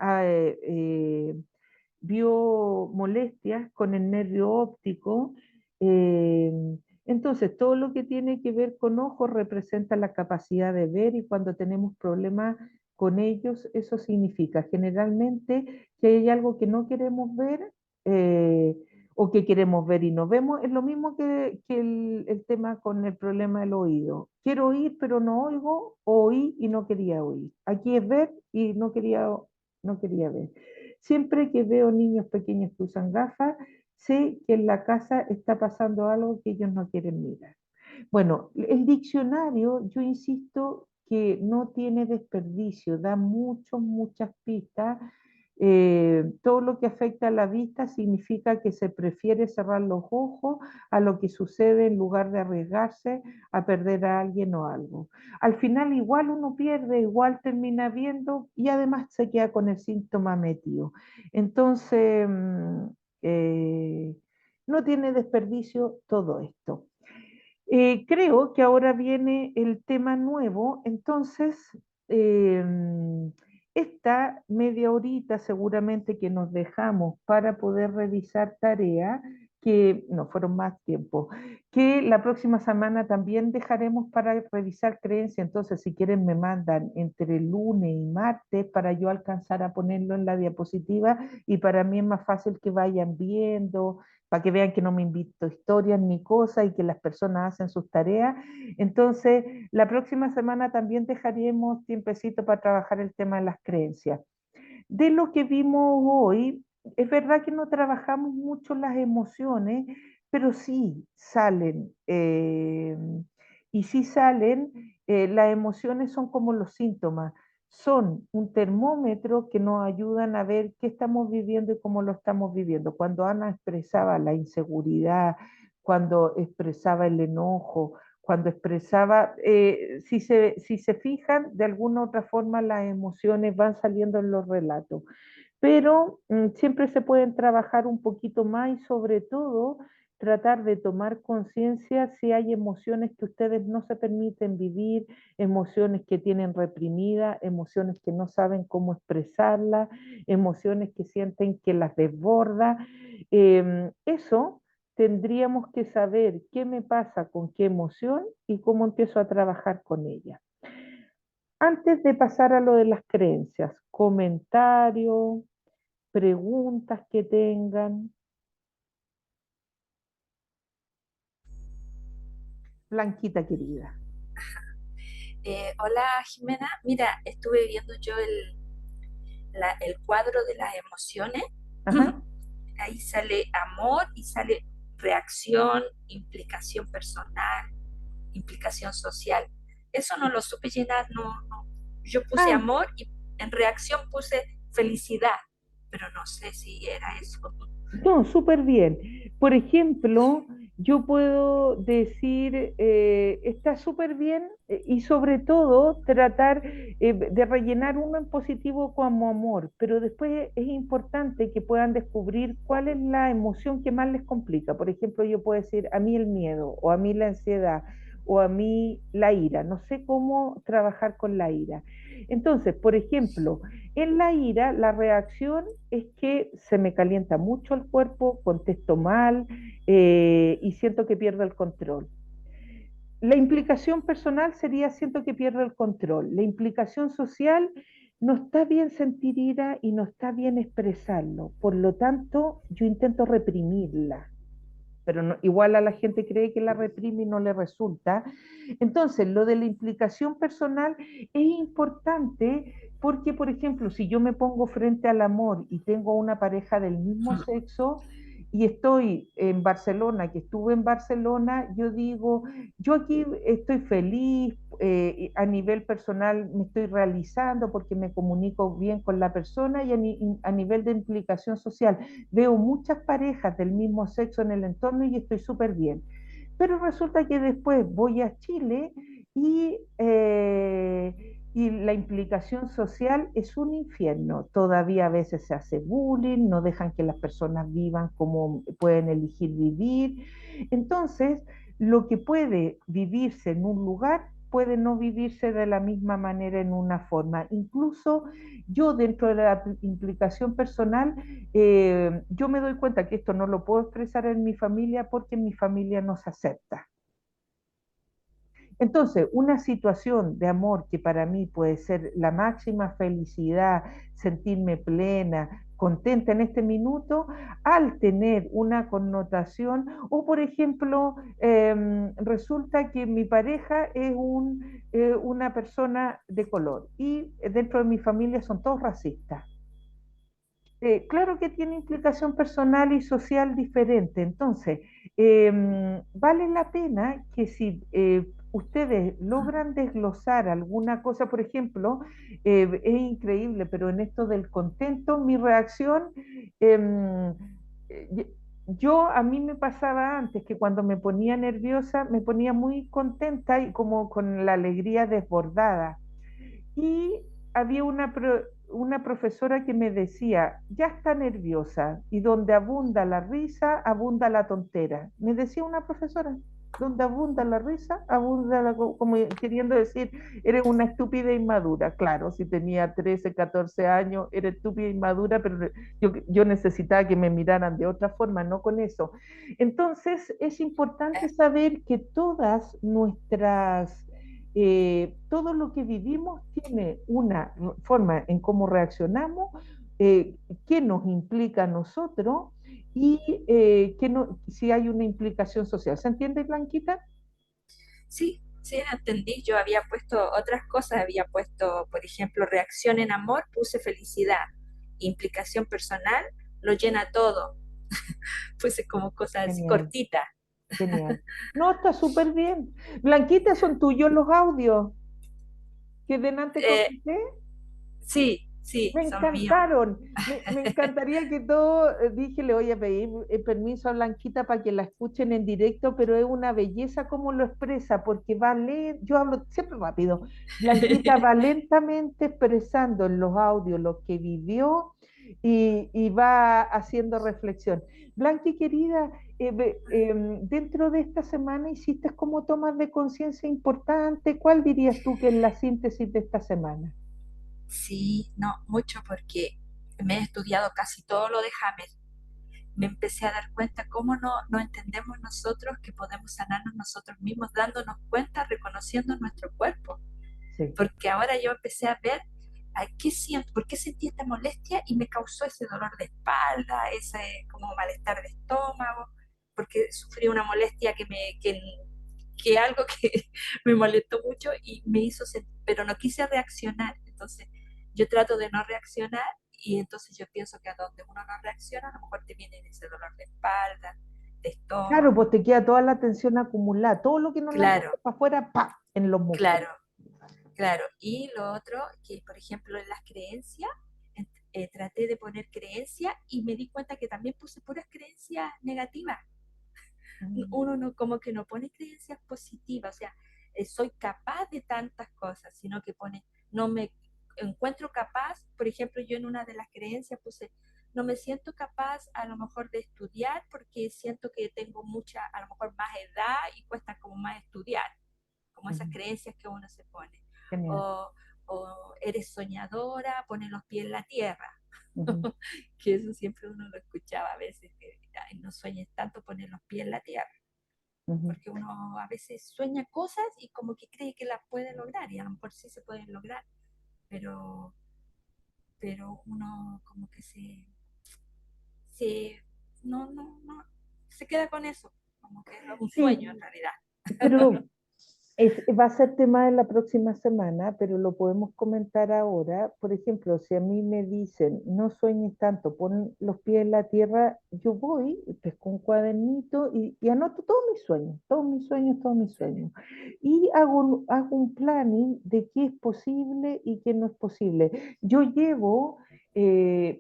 vio molestias con el nervio óptico. eh, entonces, todo lo que tiene que ver con ojos representa la capacidad de ver y cuando tenemos problemas con ellos, eso significa generalmente que hay algo que no queremos ver eh, o que queremos ver y no vemos. Es lo mismo que el tema con el problema del oído. Quiero oír, pero no oigo, o oí y no quería oír. Aquí es ver y no quería ver. Siempre que veo niños pequeños que usan gafas, sé que en la casa está pasando algo que ellos no quieren mirar. Bueno, el diccionario, yo insisto que no tiene desperdicio, da muchas pistas. Todo lo que afecta a la vista significa que se prefiere cerrar los ojos a lo que sucede en lugar de arriesgarse a perder a alguien o algo. Al final igual uno pierde, igual termina viendo y además se queda con el síntoma metido. Entonces, eh, no tiene desperdicio todo esto. Creo que ahora viene el tema nuevo, entonces eh, esta media horita seguramente que nos dejamos para poder revisar tarea, que no fueron más tiempo, que la próxima semana también dejaremos para revisar creencia, entonces si quieren me mandan entre lunes y martes para yo alcanzar a ponerlo en la diapositiva y para mí es más fácil que vayan viendo para que vean que no me invito historias ni cosas y que las personas hacen sus tareas. Entonces, la próxima semana también dejaremos tiempecito para trabajar el tema de las creencias. De lo que vimos hoy, es verdad que no trabajamos mucho las emociones, pero sí salen. Y sí salen, las emociones son como los síntomas, son un termómetro que nos ayudan a ver qué estamos viviendo y cómo lo estamos viviendo. Cuando Ana expresaba la inseguridad, cuando expresaba el enojo, cuando expresaba, si se fijan, de alguna u otra forma las emociones van saliendo en los relatos, pero siempre se pueden trabajar un poquito más y sobre todo tratar de tomar conciencia si hay emociones que ustedes no se permiten vivir, emociones que tienen reprimidas, emociones que no saben cómo expresarlas, emociones que sienten que las desborda. Eso tendríamos que saber qué me pasa con qué emoción y cómo empiezo a trabajar con ella. Antes de pasar a lo de las creencias, comentarios, preguntas que tengan. Blanquita querida. Hola Jimena, mira, estuve viendo yo el cuadro de las emociones. Ajá. Ahí sale amor y sale reacción, implicación personal, implicación social. Eso no lo supe llenar, no, no. yo puse Ah, amor y en reacción puse felicidad, pero no sé si era eso. no, súper bien. Por ejemplo, yo puedo decir, está súper bien y sobre todo tratar de rellenar uno en positivo como amor, pero después es importante que puedan descubrir cuál es la emoción que más les complica. Por ejemplo, yo puedo decir a mí el miedo o a mí la ansiedad o a mí la ira. No sé cómo trabajar con la ira. Entonces, por ejemplo, en la ira, la reacción es que se me calienta mucho el cuerpo, contesto mal y siento que pierdo el control. La implicación personal sería siento que pierdo el control. La implicación social no está bien sentir ira y no está bien expresarlo. Por lo tanto, yo intento reprimirla, pero igual a la gente cree que la reprime y no le resulta. Entonces, lo de la implicación personal es importante porque, por ejemplo, si yo me pongo frente al amor y tengo una pareja del mismo sexo y estoy en Barcelona, que estuve en Barcelona, yo digo, yo aquí estoy feliz, a nivel personal me estoy realizando porque me comunico bien con la persona y a nivel de implicación social veo muchas parejas del mismo sexo en el entorno y estoy súper bien. Pero resulta que después voy a Chile y la implicación social es un infierno. Todavía a veces se hace bullying, no dejan que las personas vivan como pueden elegir vivir. Entonces, lo que puede vivirse en un lugar puede no vivirse de la misma manera en una forma. Incluso yo dentro de la implicación personal yo me doy cuenta que esto no lo puedo expresar en mi familia porque en mi familia no se acepta. Entonces, una situación de amor que para mí puede ser la máxima felicidad, sentirme plena, contenta en este minuto, al tener una connotación, o por ejemplo, resulta que mi pareja es una persona de color y dentro de mi familia son todos racistas. Claro que tiene implicación personal y social diferente. Entonces, vale la pena que si ustedes logran desglosar alguna cosa, por ejemplo, es increíble, pero en esto del contento, mi reacción, em, eh, yo a mí me pasaba antes que cuando me ponía nerviosa, me ponía muy contenta y como con la alegría desbordada. Y había una profesora que me decía, ya está nerviosa, y donde abunda la risa, abunda la tontera. Me decía una profesora, donde abunda la risa, abunda como queriendo decir, eres una estúpida inmadura. Claro, si tenía 13, 14 años, era estúpida inmadura, pero yo necesitaba que me miraran de otra forma, no con eso. Entonces, es importante saber que todas nuestras todo lo que vivimos tiene una forma en cómo reaccionamos, qué nos implica a nosotros y si hay una implicación social. ¿Se entiende, Blanquita? Sí, sí, entendí. Yo había puesto otras cosas, había puesto, por ejemplo, reacción en amor, puse felicidad, implicación personal, lo llena todo, puse como cosas así Genial, cortitas. genial. No, está súper bien. Blanquita, ¿son tuyos los audios que delante Eh, comenté? sí, sí, Me son míos. encantaron. Me encantaría que todo, dije, le voy a pedir permiso a Blanquita para que la escuchen en directo, pero es una belleza como lo expresa, porque va lento, yo hablo siempre rápido. Blanquita va lentamente expresando en los audios lo que vivió y va haciendo reflexión. Blanqui, querida, dentro de esta semana hiciste como tomas de conciencia importante. ¿Cuál dirías tú que es la síntesis de esta semana? Sí, no, mucho porque me he estudiado casi todo lo de James. Me empecé a dar cuenta cómo no entendemos nosotros que podemos sanarnos nosotros mismos, dándonos cuenta, reconociendo nuestro cuerpo. Sí. Porque ahora yo empecé a ver qué siento, por qué sentí esta molestia y me causó ese dolor de espalda, ese como malestar de estómago, porque sufrí una molestia que algo que me molestó mucho y me hizo sentir, pero no quise reaccionar. Entonces yo trato de no reaccionar y entonces yo pienso que a donde uno no reacciona, a lo mejor te viene ese dolor de espalda, de Claro, estómago. pues te queda toda la tensión acumulada, todo lo que no la Claro, saques para afuera, ¡pa! En los músculos. claro. claro, y lo otro, que por ejemplo en las creencias, traté de poner creencias y me di cuenta que también puse puras creencias negativas. Mm, Uno no, como que no pone creencias positivas, o sea, soy capaz de tantas cosas, sino que pone, no me encuentro capaz, por ejemplo, yo en una de las creencias puse, no me siento capaz a lo mejor de estudiar porque siento que tengo mucha, a lo mejor más edad y cuesta como más estudiar, como esas ujú. creencias que uno se pone. Genial. O, o eres soñadora, pone los pies en la tierra. Ujú, Que eso siempre uno lo escuchaba a veces, que ay, no sueñes tanto, poner los pies en la tierra, ujú. porque uno a veces sueña cosas y como que cree que las puede lograr, y a lo mejor sí se pueden lograr, pero, pero uno como que se no, se queda con eso, como que es un sueño en Sí, realidad. pero va a ser tema de la próxima semana, pero lo podemos comentar ahora. Por ejemplo, si a mí me dicen, no sueñes tanto, pon los pies en la tierra, yo voy, pesco un cuadernito y anoto todos mis sueños, todos mis sueños, todos mis Sí, sueños. Y hago un planning de qué es posible y qué no es posible. Yo llevo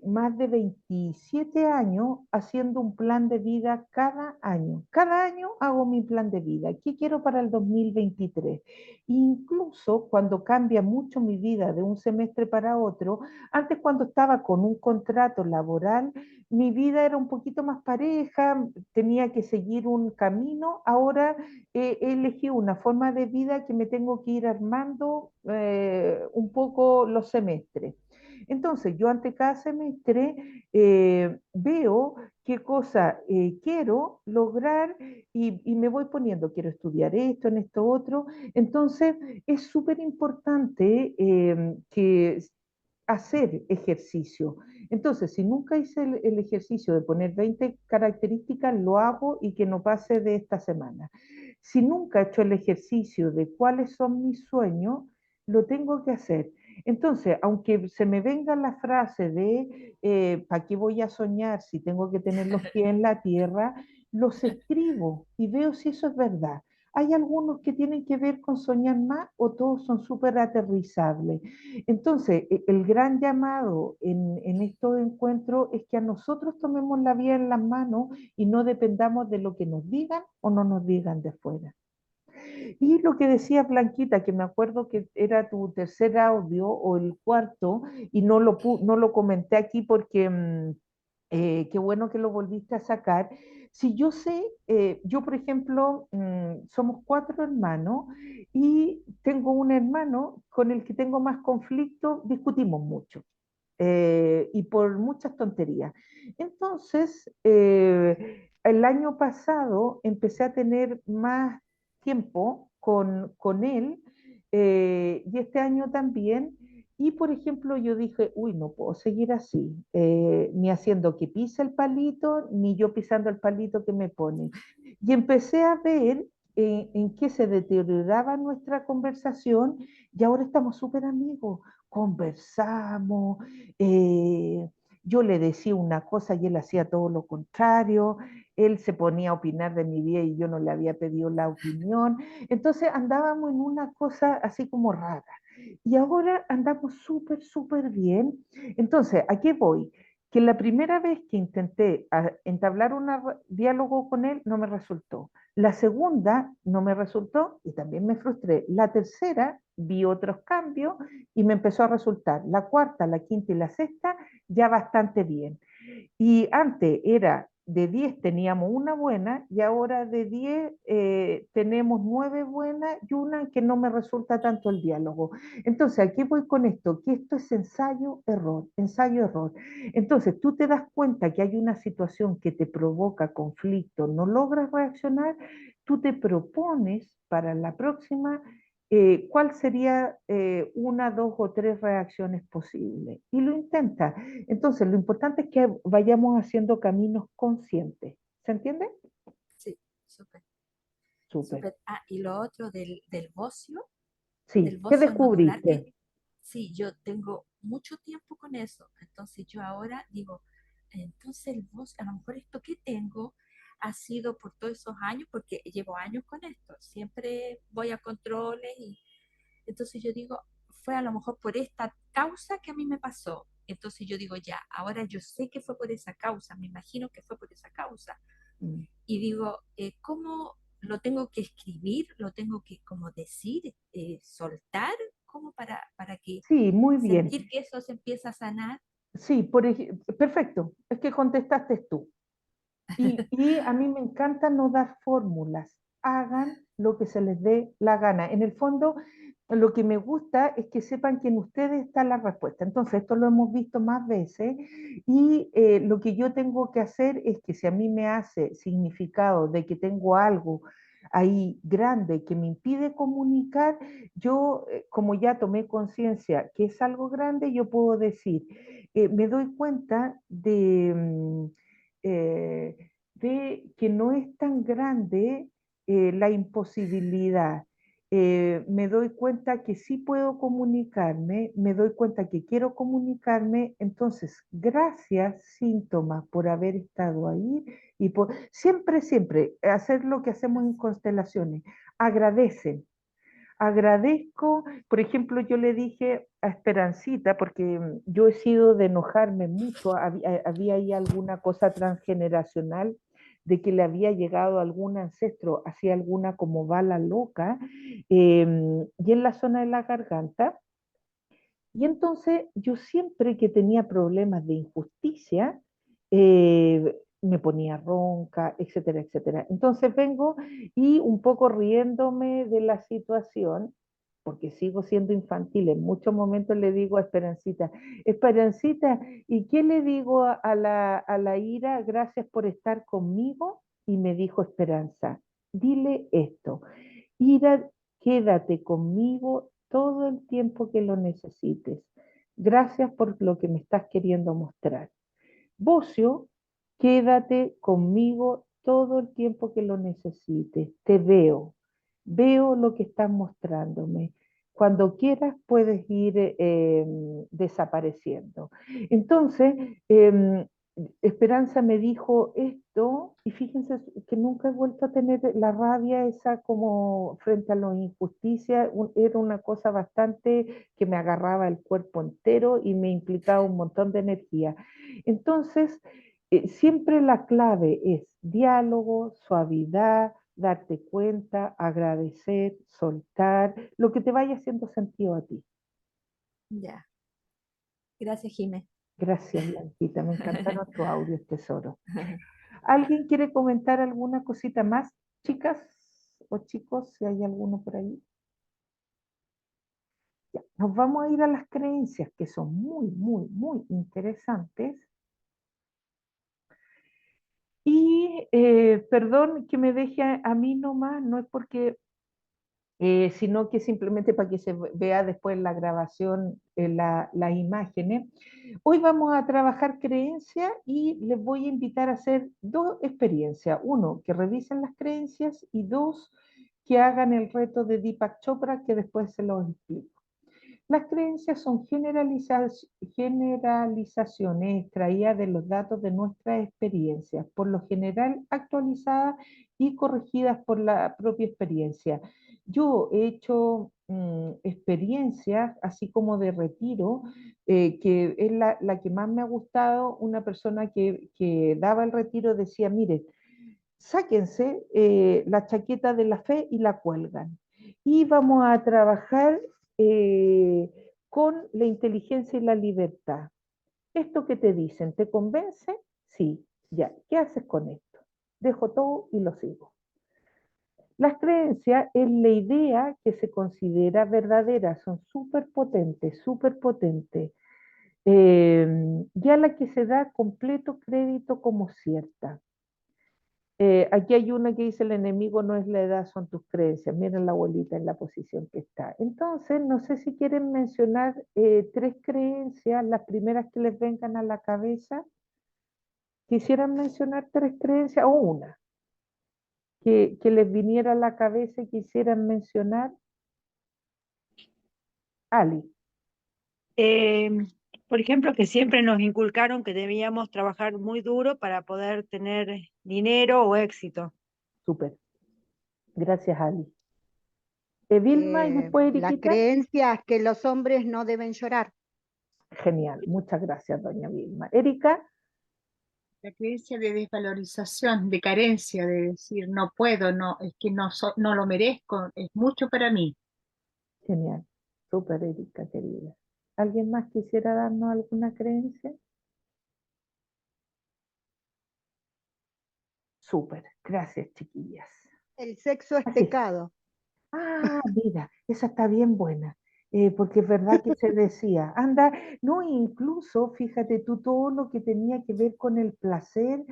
más de 27 años haciendo un plan de vida cada año. Cada año hago mi plan de vida. ¿Qué quiero para el 2023? Incluso cuando cambia mucho mi vida de un semestre para otro, antes cuando estaba con un contrato laboral, mi vida era un poquito más pareja, tenía que seguir un camino. Ahora he elegido una forma de vida que me tengo que ir armando un poco los semestres. Entonces, yo ante cada semestre veo qué cosa quiero lograr y me voy poniendo, quiero estudiar esto, en esto otro. Entonces, es súper importante que hacer ejercicio. Entonces, si nunca hice el ejercicio de poner 20 características, lo hago y que no pase de esta semana. Si nunca he hecho el ejercicio de cuáles son mis sueños, lo tengo que hacer. Entonces, aunque se me venga la frase de ¿para qué voy a soñar si tengo que tener los pies en la tierra? Los escribo y veo si eso es verdad. Hay algunos que tienen que ver con soñar más o todos son súper aterrizables. Entonces, el gran llamado en estos encuentros es que a nosotros tomemos la vida en las manos y no dependamos de lo que nos digan o no nos digan de fuera. Y lo que decía Blanquita, que me acuerdo que era tu tercer audio o el cuarto, y no lo comenté aquí porque qué bueno que lo volviste a sacar. Si yo sé, yo por ejemplo, somos cuatro hermanos y tengo un hermano con el que tengo más conflicto, discutimos mucho y por muchas tonterías. Entonces, el año pasado empecé a tener más tiempo con él y este año también. Y por ejemplo, yo dije, uy, no puedo seguir así, ni haciendo que pise el palito, ni yo pisando el palito que me pone. Y empecé a ver en qué se deterioraba nuestra conversación y ahora estamos súper amigos, conversamos, yo le decía una cosa y él hacía todo lo contrario, él se ponía a opinar de mi vida y yo no le había pedido la opinión, entonces andábamos en una cosa así como rara. Y ahora andamos súper, súper bien. Entonces, ¿a qué voy? Que la primera vez que intenté entablar un diálogo con él no me resultó. La segunda no me resultó y también me frustré. La tercera vi otros cambios y me empezó a resultar. La cuarta, la quinta y la sexta ya bastante bien. Y antes era de 10 teníamos una buena y ahora de 10 tenemos 9 buenas y una que no me resulta tanto el diálogo. Entonces, ¿a qué voy con esto? Que esto es ensayo-error, ensayo-error. Entonces, tú te das cuenta que hay una situación que te provoca conflicto, no logras reaccionar, tú te propones para la próxima cuál sería una, dos o tres reacciones posibles. Y lo intenta. Entonces, lo importante es que vayamos haciendo caminos conscientes. ¿Se entiende? sí, súper, Súper. súper. Ah, y lo otro del Sí. ¿Qué bocio nodular, que descubriste? sí, yo tengo mucho tiempo con eso, entonces yo ahora digo, entonces el bocio, a lo mejor esto que tengo ha sido por todos esos años, porque llevo años con esto, siempre voy a controles Entonces yo digo, fue a lo mejor por esta causa que a mí me pasó. Entonces yo digo, ya, ahora yo sé que fue por esa causa, me imagino que fue por esa causa. Mm. Y digo, ¿cómo lo tengo que escribir? ¿Lo tengo que como decir, soltar? ¿Cómo para que Sí, muy bien. sentir que eso se empieza a sanar? Sí, perfecto. Es que contestaste tú. Y a mí me encanta no dar fórmulas. Hagan lo que se les dé la gana. En el fondo, lo que me gusta es que sepan que en ustedes está la respuesta. Entonces, esto lo hemos visto más veces y lo que yo tengo que hacer es que si a mí me hace significado de que tengo algo ahí grande que me impide comunicar, yo, como ya tomé conciencia que es algo grande, yo puedo decir, me doy cuenta de que no es tan grande la imposibilidad. Me doy cuenta que sí puedo comunicarme, me doy cuenta que quiero comunicarme, entonces gracias síntomas por haber estado ahí y por siempre, siempre hacer lo que hacemos en constelaciones. Agradecen, agradezco, por ejemplo, yo le dije a Esperancita, porque yo he sido de enojarme mucho, había ahí alguna cosa transgeneracional de que le había llegado a algún ancestro, hacía alguna como bala loca, y en la zona de la garganta. Y entonces yo siempre que tenía problemas de injusticia, me ponía ronca, etcétera, etcétera. Entonces vengo y un poco riéndome de la situación, porque sigo siendo infantil, en muchos momentos le digo a Esperancita, Esperancita, ¿y qué le digo a la ira? Gracias por estar conmigo. Y me dijo Esperanza, dile esto, Ira, quédate conmigo todo el tiempo que lo necesites. Gracias por lo que me estás queriendo mostrar. Bocio, quédate conmigo todo el tiempo que lo necesites. Te veo, veo lo que estás mostrándome. Cuando quieras puedes ir desapareciendo. Entonces, Esperanza me dijo esto y fíjense que nunca he vuelto a tener la rabia esa como frente a la injusticia. Era una cosa bastante que me agarraba el cuerpo entero y me implicaba un montón de energía. Entonces, siempre la clave es diálogo, suavidad, darte cuenta, agradecer, soltar, lo que te vaya haciendo sentido a ti. Ya, gracias, Jimé. Gracias, Blanquita. Me encantaron tus audios, tesoro. ¿Alguien quiere comentar alguna cosita más, chicas o chicos, si hay alguno por ahí? Ya, nos vamos a ir a las creencias, que son muy, muy, muy interesantes. Y perdón que me deje a mí nomás, no es porque sino que simplemente para que se vea después en la grabación las imágenes. Hoy vamos a trabajar creencias y les voy a invitar a hacer dos experiencias. Uno, que revisen las creencias y dos, que hagan el reto de Deepak Chopra, que después se los explico. Las creencias son generalizaciones extraídas de los datos de nuestras experiencias, por lo general actualizadas y corregidas por la propia experiencia. Yo he hecho experiencias así como de retiro, que es la que más me ha gustado. Una persona que daba el retiro decía, mire, sáquense la chaqueta de la fe y la cuelgan. Y vamos a trabajar eh, con la inteligencia y la libertad. ¿Esto que te dicen te convence? Sí, ya. ¿Qué haces con esto? Dejo todo y lo sigo. Las creencias es la idea que se considera verdadera, son súper potentes, y a la que se da completo crédito como cierta. Aquí hay una que dice, el enemigo no es la edad, son tus creencias. Miren la abuelita en la posición que está. Entonces, no sé si quieren mencionar tres creencias, las primeras que les vengan a la cabeza. Quisieran mencionar tres creencias o una que les viniera a la cabeza y quisieran mencionar. Ali, Eh, por ejemplo, que siempre nos inculcaron que debíamos trabajar muy duro para poder tener dinero o éxito. súper. Gracias, Ali. Vilma y después La Eriquita. creencia es que los hombres no deben llorar. Genial, muchas gracias, doña Vilma. Erika, La creencia de desvalorización, de carencia, de decir no puedo, no, es que no lo merezco, es mucho para mí. genial, súper Erika, querida. ¿Alguien más quisiera darnos alguna creencia? Súper, gracias, chiquillas. El sexo es Así. pecado. Ah, mira, esa está bien buena, porque es verdad que se decía, anda, no, incluso, fíjate tú, todo lo que tenía que ver con el placer,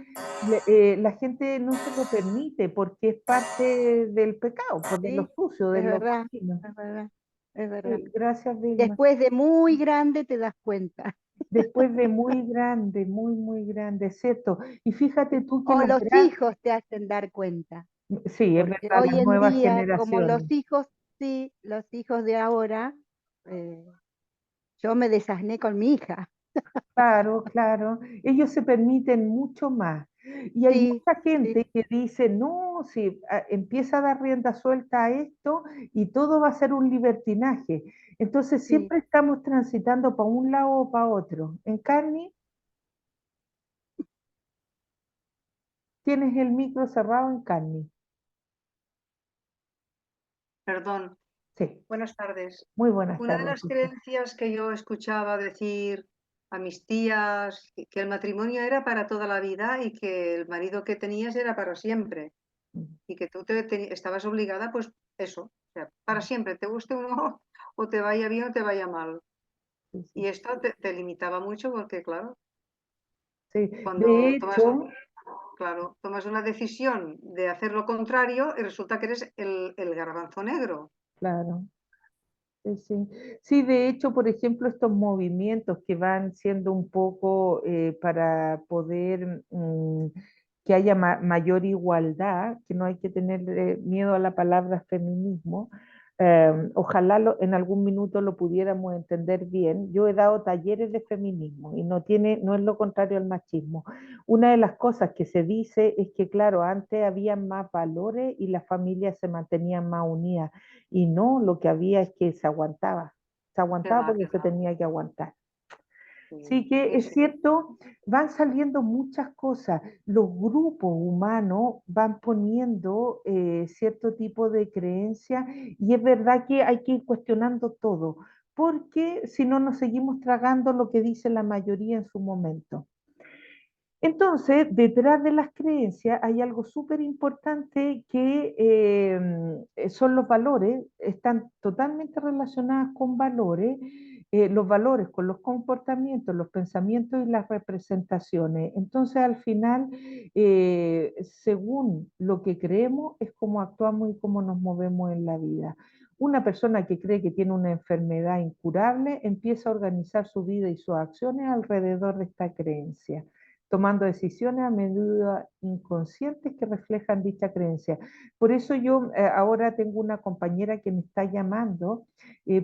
la gente no se lo permite porque es parte del pecado, pues de lo Sí, sucio, de es lo verdad, cochino. es verdad, es verdad. Sí, gracias, Vilma. Después de muy grande te das cuenta. Después de muy grande, ¿es cierto? Y fíjate tú que O las los hijos te hacen dar cuenta, sí, es porque verdad, hoy las en nuevas día, como los generaciones. hijos, sí, los hijos de ahora, eh, yo me desasné con mi hija. Claro, claro. Ellos se permiten mucho más. Y hay Sí, mucha sí, gente que dice, no, si empieza a dar rienda suelta a esto y todo va a ser un libertinaje. Entonces sí. siempre estamos transitando para un lado o para otro. En Carni, tienes el micro cerrado en Carni. Perdón, Sí, buenas tardes. muy buenas Una de tardes. las creencias que yo escuchaba decir a mis tías que el matrimonio era para toda la vida y que el marido que tenías era para siempre y que tú estabas obligada, pues eso, o sea, para siempre, te guste uno o te vaya bien o te vaya mal. Sí, sí, Y esto te limitaba mucho porque, claro, sí. De cuando hecho, tomas una decisión de hacer lo contrario y resulta que eres el garbanzo negro. claro. Sí, sí. Sí, de hecho, por ejemplo, estos movimientos que van siendo un poco para poder que haya mayor igualdad, que no hay que tener miedo a la palabra feminismo, ojalá en algún minuto lo pudiéramos entender bien. Yo he dado talleres de feminismo y no es lo contrario al machismo. Una de las cosas que se dice es que, claro, antes había más valores y las familias se mantenían más unidas y no, lo que había es que se ¿Qué aguantaba va, porque qué se va? tenía que aguantar. Sí, Sí que sí, es sí. cierto, van saliendo muchas cosas, los grupos humanos van poniendo cierto tipo de creencia y es verdad que hay que ir cuestionando todo, porque si no nos seguimos tragando lo que dice la mayoría en su momento. Entonces, detrás de las creencias hay algo súper importante que son los valores, están totalmente relacionadas con valores, los valores con los comportamientos, los pensamientos y las representaciones. Entonces, al final, según lo que creemos, es como actuamos y cómo nos movemos en la vida. Una persona que cree que tiene una enfermedad incurable empieza a organizar su vida y sus acciones alrededor de esta creencia tomando decisiones a menudo inconscientes que reflejan dicha creencia. Por eso yo ahora tengo una compañera que me está llamando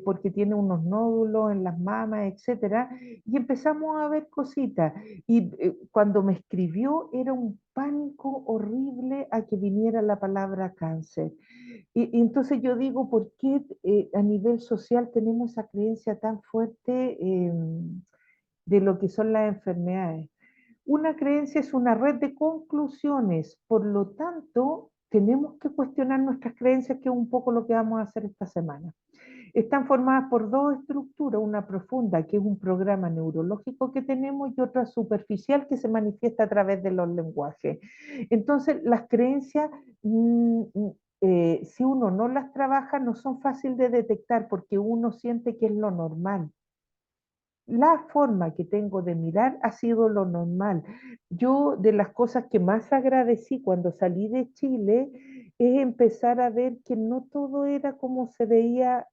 porque tiene unos nódulos en las mamas, etcétera, y empezamos a ver cositas. Y cuando me escribió era un pánico horrible a que viniera la palabra cáncer. Y entonces yo digo, ¿por qué a nivel social tenemos esa creencia tan fuerte de lo que son las enfermedades? Una creencia es una red de conclusiones, por lo tanto, tenemos que cuestionar nuestras creencias, que es un poco lo que vamos a hacer esta semana. Están formadas por dos estructuras, una profunda, que es un programa neurológico que tenemos, y otra superficial, que se manifiesta a través de los lenguajes. Entonces, las creencias, si uno no las trabaja, no son fáciles de detectar porque uno siente que es lo normal. La forma que tengo de mirar ha sido lo normal. Yo de las cosas que más agradecí cuando salí de Chile es empezar a ver que no todo era como se veía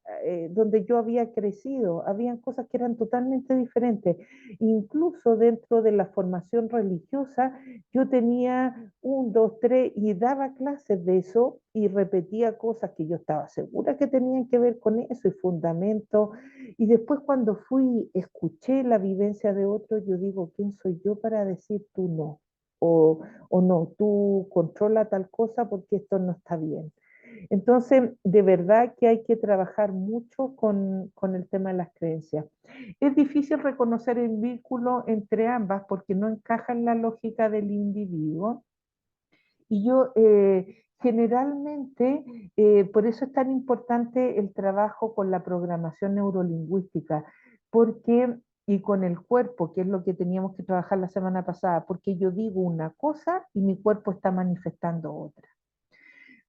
donde yo había crecido. Habían cosas que eran totalmente diferentes. Incluso dentro de la formación religiosa, yo tenía un, dos, tres y daba clases de eso y repetía cosas que yo estaba segura que tenían que ver con eso y fundamentos y después cuando fui, escuché la vivencia de otros, yo digo, ¿quién soy yo para decir tú no? O no, tú controla tal cosa porque esto no está bien. Entonces, de verdad que hay que trabajar mucho con el tema de las creencias. Es difícil reconocer el vínculo entre ambas porque no encaja en la lógica del individuo. Y yo generalmente, por eso es tan importante el trabajo con la programación neurolingüística, porque, y con el cuerpo, que es lo que teníamos que trabajar la semana pasada, porque yo digo una cosa y mi cuerpo está manifestando otra.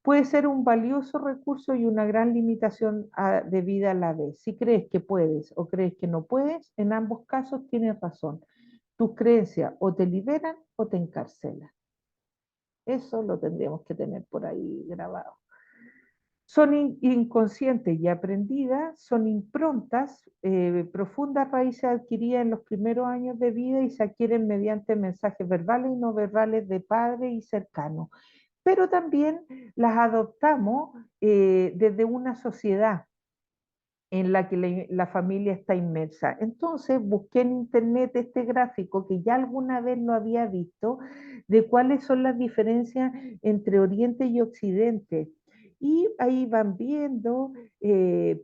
Puede ser un valioso recurso y una gran limitación de vida a la vez. Si crees que puedes o crees que no puedes, en ambos casos tienes razón. Tus creencias o te liberan o te encarcelan. Eso lo tendríamos que tener por ahí grabado. Son inconscientes y aprendidas, son improntas, profundas raíces adquiridas en los primeros años de vida y se adquieren mediante mensajes verbales y no verbales de padre y cercanos. Pero también las adoptamos desde una sociedad en la que la familia está inmersa. Entonces busqué en internet este gráfico que ya alguna vez lo había visto, de cuáles son las diferencias entre Oriente y Occidente. Y ahí van viendo,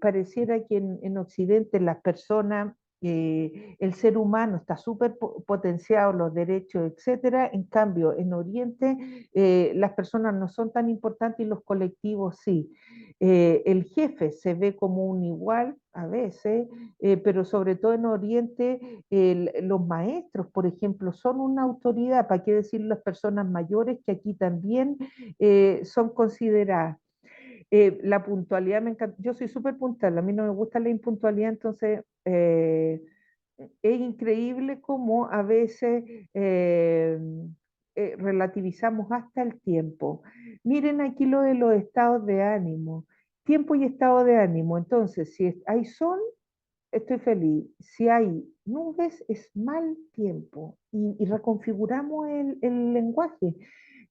pareciera que en Occidente las personas, el ser humano está súper potenciado, los derechos, etcétera. En cambio, en Oriente las personas no son tan importantes y los colectivos sí. El jefe se ve como un igual a veces, pero sobre todo en Oriente, los maestros, por ejemplo, son una autoridad, ¿para qué decir las personas mayores que aquí también son consideradas? La puntualidad me encanta, yo soy súper puntual, a mí no me gusta la impuntualidad, entonces es increíble cómo a veces relativizamos hasta el tiempo. Miren aquí lo de los estados de ánimo, tiempo y estado de ánimo. Entonces, si hay sol, estoy feliz. Si hay nubes, es mal tiempo. Y reconfiguramos el lenguaje.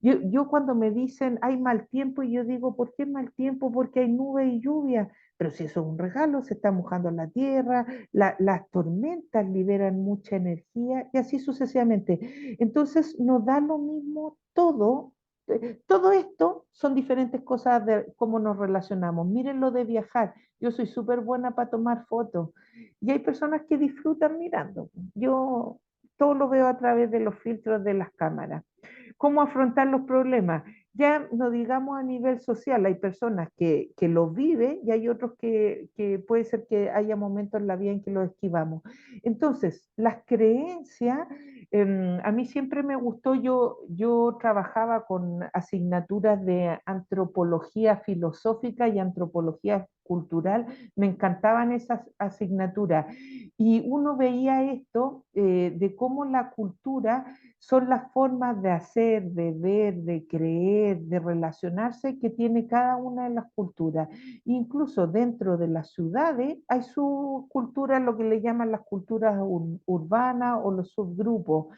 Yo cuando me dicen hay mal tiempo, y yo digo, ¿por qué mal tiempo? Porque hay nube y lluvia. Pero si eso es un regalo, se está mojando la tierra, las tormentas liberan mucha energía y así sucesivamente. Entonces nos da lo mismo todo. Todo esto son diferentes cosas de cómo nos relacionamos. Miren lo de viajar. Yo soy súper buena para tomar fotos y hay personas que disfrutan mirando. Yo todo lo veo a través de los filtros de las cámaras. ¿Cómo afrontar los problemas? Ya no digamos a nivel social, hay personas que lo viven y hay otros que puede ser que haya momentos en la vida en que lo esquivamos. Entonces, las creencias, a mí siempre me gustó, yo trabajaba con asignaturas de antropología filosófica y antropología cultural, me encantaban esas asignaturas y uno veía esto de cómo la cultura son las formas de hacer, de ver, de creer, de relacionarse que tiene cada una de las culturas. Incluso dentro de las ciudades hay subculturas, lo que le llaman las culturas urbanas o los subgrupos,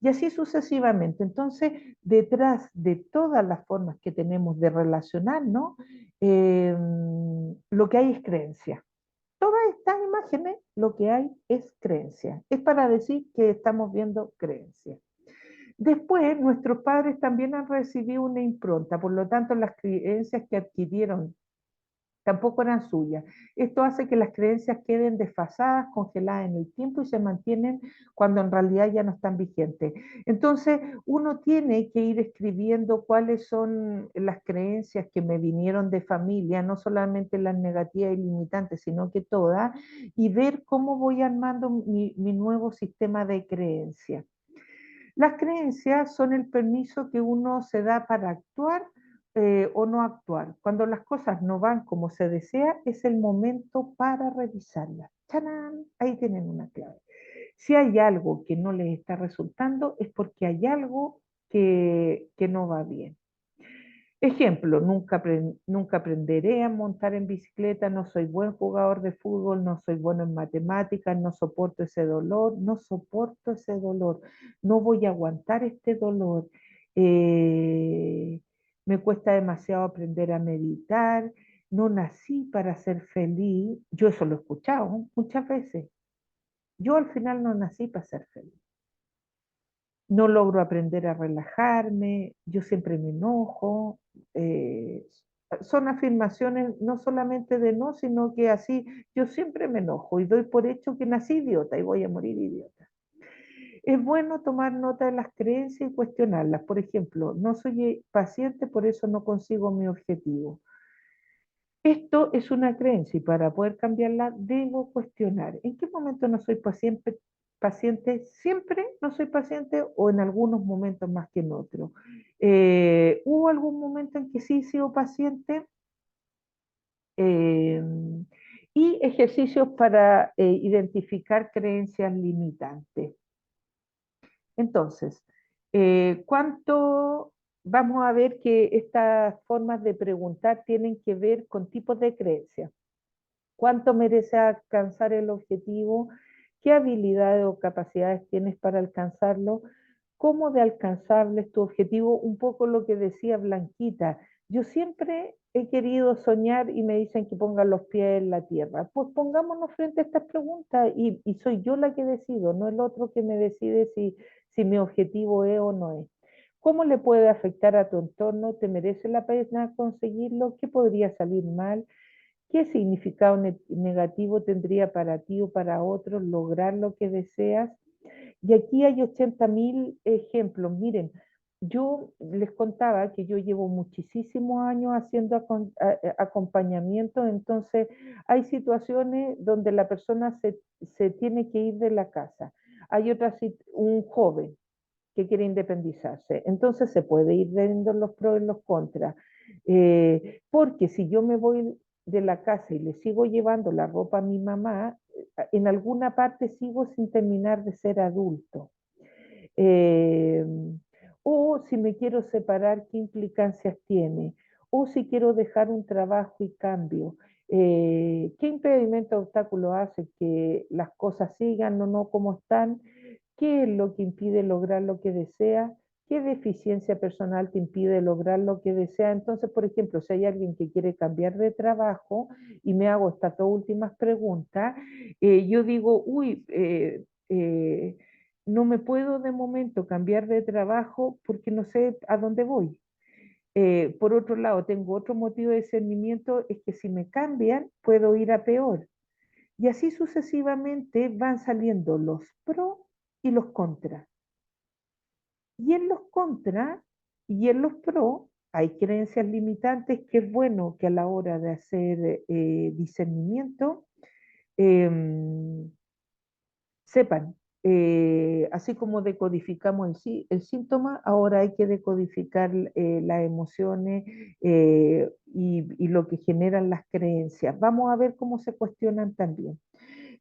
y así sucesivamente. Entonces, detrás de todas las formas que tenemos de relacionarnos, lo que hay es creencia. Todas estas imágenes, lo que hay es creencia. Es para decir que estamos viendo creencia. Después, nuestros padres también han recibido una impronta, por lo tanto, las creencias que adquirieron tampoco eran suyas. Esto hace que las creencias queden desfasadas, congeladas en el tiempo y se mantienen cuando en realidad ya no están vigentes. Entonces, uno tiene que ir escribiendo cuáles son las creencias que me vinieron de familia, no solamente las negativas y limitantes, sino que todas, y ver cómo voy armando mi nuevo sistema de creencias. Las creencias son el permiso que uno se da para actuar o no actuar. Cuando las cosas no van como se desea, es el momento para revisarlas. ¡Tarán! Ahí tienen una clave. Si hay algo que no les está resultando, es porque hay algo que no va bien. Ejemplo, nunca aprenderé a montar en bicicleta, no soy buen jugador de fútbol, no soy bueno en matemáticas, no soporto ese dolor, no soporto ese dolor, no voy a aguantar este dolor, eh, me cuesta demasiado aprender a meditar, no nací para ser feliz, yo eso lo he escuchado muchas veces, yo al final no nací para ser feliz. No logro aprender a relajarme, yo siempre me enojo, son afirmaciones no solamente de no, sino que así yo siempre me enojo y doy por hecho que nací idiota y voy a morir idiota. Es bueno tomar nota de las creencias y cuestionarlas. Por ejemplo, no soy paciente, por eso no consigo mi objetivo. Esto es una creencia y para poder cambiarla debo cuestionar. ¿En qué momento no soy paciente? Paciente, siempre no soy paciente o en algunos momentos más que en otros. ¿Hubo algún momento en que sí he sido paciente? Eh, y ejercicios para identificar creencias limitantes. Entonces, ¿cuánto vamos a ver que estas formas de preguntar tienen que ver con tipos de creencias? ¿Cuánto merece alcanzar el objetivo? ¿Qué habilidades o capacidades tienes para alcanzarlo? ¿Cómo de alcanzable es tu objetivo? Un poco lo que decía Blanquita. Yo siempre he querido soñar y me dicen que pongan los pies en la tierra. Pues pongámonos frente a estas preguntas y soy yo la que decido, no el otro que me decide si mi objetivo es o no es. ¿Cómo le puede afectar a tu entorno? ¿Te merece la pena conseguirlo? ¿Qué podría salir mal? ¿Qué significado negativo tendría para ti o para otros lograr lo que deseas? Y aquí hay 80.000 ejemplos. Miren, yo les contaba que yo llevo muchísimos años haciendo acompañamiento, entonces hay situaciones donde la persona se tiene que ir de la casa. Hay un joven que quiere independizarse, entonces se puede ir viendo los pros y los contras. Porque si yo me voy de la casa y le sigo llevando la ropa a mi mamá, en alguna parte sigo sin terminar de ser adulto. Eh, o si me quiero separar, ¿qué implicancias tiene? O si quiero dejar un trabajo y cambio. ¿Qué impedimento o obstáculo hace que las cosas sigan o no como están? ¿Qué es lo que impide lograr lo que desea? ¿Qué deficiencia personal te impide lograr lo que desea? Entonces, por ejemplo, si hay alguien que quiere cambiar de trabajo y me hago estas dos últimas preguntas, yo digo, uy, no me puedo de momento cambiar de trabajo porque no sé a dónde voy. Por otro lado, tengo otro motivo de discernimiento, es que si me cambian, puedo ir a peor. Y así sucesivamente van saliendo los pros y los contras. Y en los contras y en los pros hay creencias limitantes que es bueno que a la hora de hacer discernimiento em, sepan, así como decodificamos el síntoma, ahora hay que decodificar las emociones y lo que generan las creencias. Vamos a ver cómo se cuestionan también.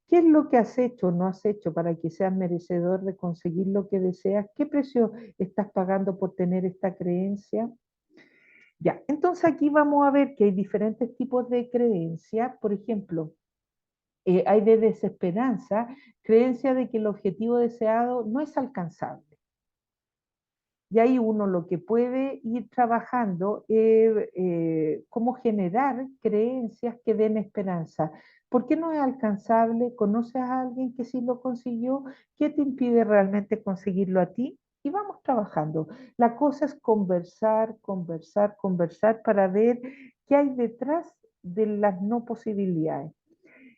¿Qué es lo que has hecho o no has hecho para que seas merecedor de conseguir lo que deseas? ¿Qué precio estás pagando por tener esta creencia? Ya, entonces aquí vamos a ver que hay diferentes tipos de creencias. Por ejemplo, hay de desesperanza, creencia de que el objetivo deseado no es alcanzable. Y ahí uno lo que puede ir trabajando es cómo generar creencias que den esperanza. ¿Por qué no es alcanzable? ¿Conoces a alguien que sí lo consiguió? ¿Qué te impide realmente conseguirlo a ti? Y vamos trabajando. La cosa es conversar, conversar, conversar para ver qué hay detrás de las no posibilidades.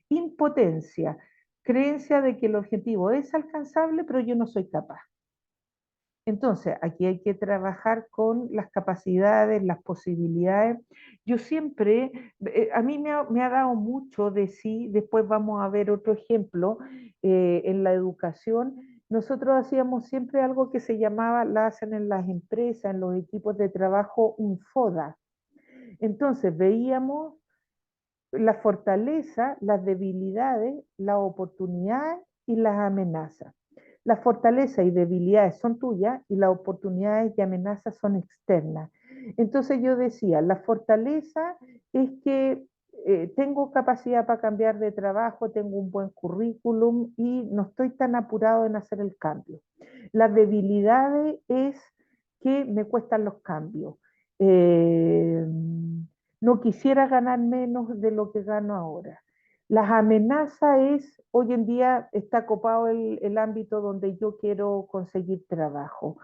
Impotencia, creencia de que el objetivo es alcanzable, pero yo no soy capaz. Entonces, aquí hay que trabajar con las capacidades, las posibilidades. Yo siempre, a mí me ha dado mucho de sí, después vamos a ver otro ejemplo, en la educación. Nosotros hacíamos siempre algo que se llamaba, la hacen en las empresas, en los equipos de trabajo, un FODA. Entonces, veíamos la fortaleza, las debilidades, las oportunidades y las amenazas. Las fortalezas y debilidades son tuyas y las oportunidades y amenazas son externas. Entonces yo decía, la fortaleza es que tengo capacidad para cambiar de trabajo, tengo un buen currículum y no estoy tan apurado en hacer el cambio. Las debilidades es que me cuestan los cambios. Eh, no quisiera ganar menos de lo que gano ahora. Las amenazas es, hoy en día está copado el ámbito donde yo quiero conseguir trabajo.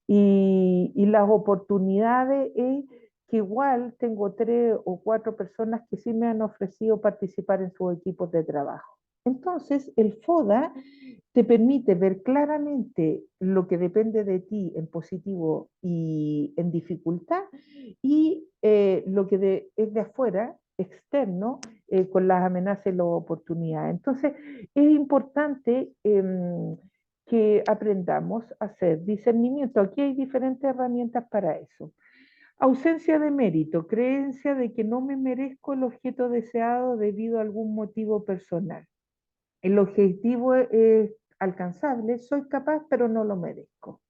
Y las oportunidades es que igual tengo 3 o 4 personas que sí me han ofrecido participar en sus equipos de trabajo. Entonces, el FODA te permite ver claramente lo que depende de ti en positivo y en dificultad, y lo que es de afuera, externo, con las amenazas y las oportunidades. Entonces, es importante que aprendamos a hacer discernimiento. Aquí hay diferentes herramientas para eso. Ausencia de mérito, creencia de que no me merezco el objeto deseado debido a algún motivo personal. El objetivo es alcanzable, soy capaz, pero no lo merezco.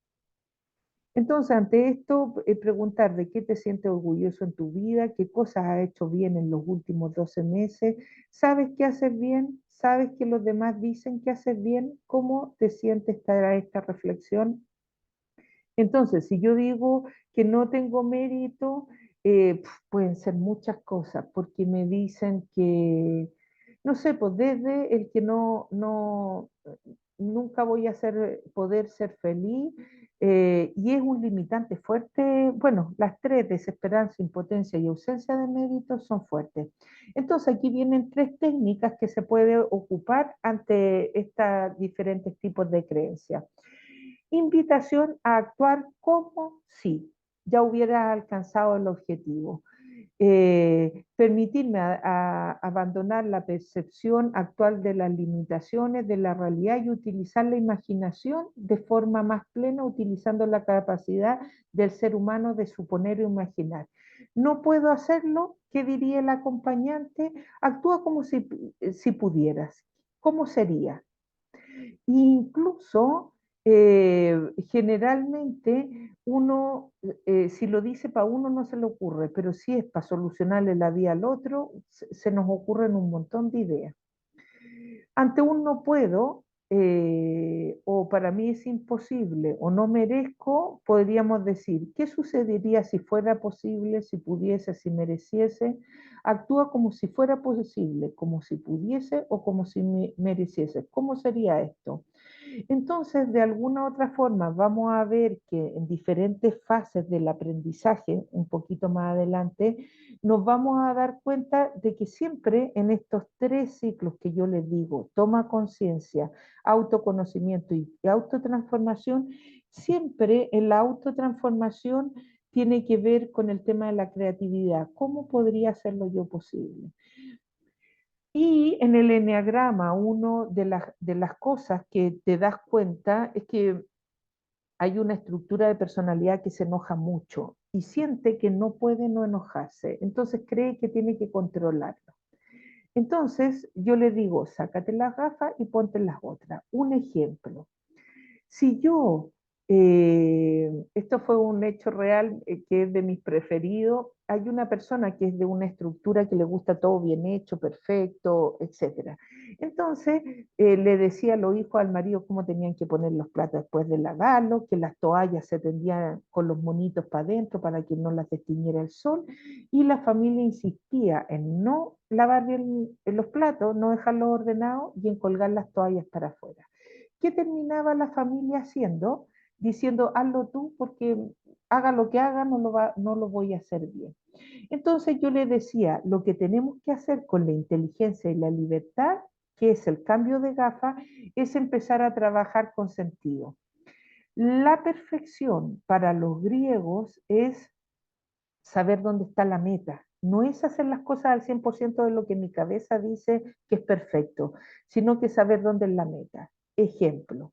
Entonces, ante esto, preguntar de qué te sientes orgulloso en tu vida, qué cosas has hecho bien en los últimos 12 meses, sabes qué haces bien, sabes que los demás dicen que haces bien, cómo te sientes para esta reflexión. Entonces, si yo digo que no tengo mérito, pueden ser muchas cosas, porque me dicen que, no sé, pues desde el que nunca voy a poder ser feliz, y es un limitante fuerte. Bueno, las 3, desesperanza, impotencia y ausencia de mérito, son fuertes. Entonces, aquí vienen 3 técnicas que se puede ocupar ante estos diferentes tipos de creencias. Invitación a actuar como si ya hubiera alcanzado el objetivo. Permitirme abandonar la percepción actual de las limitaciones de la realidad y utilizar la imaginación de forma más plena, utilizando la capacidad del ser humano de suponer o imaginar. No puedo hacerlo, ¿qué diría el acompañante? Actúa como si pudieras. ¿Cómo sería? Incluso, generalmente uno, si lo dice para uno no se le ocurre, pero si es para solucionarle la vida al otro, se nos ocurren un montón de ideas. Ante un no puedo, o para mí es imposible, o no merezco, podríamos decir, ¿qué sucedería si fuera posible, si pudiese, si mereciese? Actúa como si fuera posible, como si pudiese o como si mereciese. ¿Cómo sería esto? Entonces, de alguna u otra forma, vamos a ver que en diferentes fases del aprendizaje, un poquito más adelante, nos vamos a dar cuenta de que siempre en estos 3 ciclos que yo les digo, toma conciencia, autoconocimiento y autotransformación, siempre en la autotransformación tiene que ver con el tema de la creatividad. ¿Cómo podría hacerlo yo posible? Y en el eneagrama, una de las cosas que te das cuenta es que hay una estructura de personalidad que se enoja mucho y siente que no puede no enojarse, entonces cree que tiene que controlarlo. Entonces yo le digo, sácate las gafas y ponte las otras. Un ejemplo, si yo, esto fue un hecho real, que es de mis preferidos, hay una persona que es de una estructura que le gusta todo bien hecho, perfecto, etc. Entonces, le decía a los hijos, al marido, cómo tenían que poner los platos después de lavarlos, que las toallas se tendían con los monitos para adentro para que no las destiñera el sol, y la familia insistía en no lavar bien los platos, no dejarlos ordenados y en colgar las toallas para afuera. ¿Qué terminaba la familia haciendo? Diciendo, hazlo tú porque haga lo que haga, no lo voy a hacer bien. Entonces yo le decía, lo que tenemos que hacer con la inteligencia y la libertad, que es el cambio de gafa, es empezar a trabajar con sentido. La perfección para los griegos es saber dónde está la meta. No es hacer las cosas al 100% de lo que mi cabeza dice que es perfecto, sino que saber dónde es la meta. Ejemplo,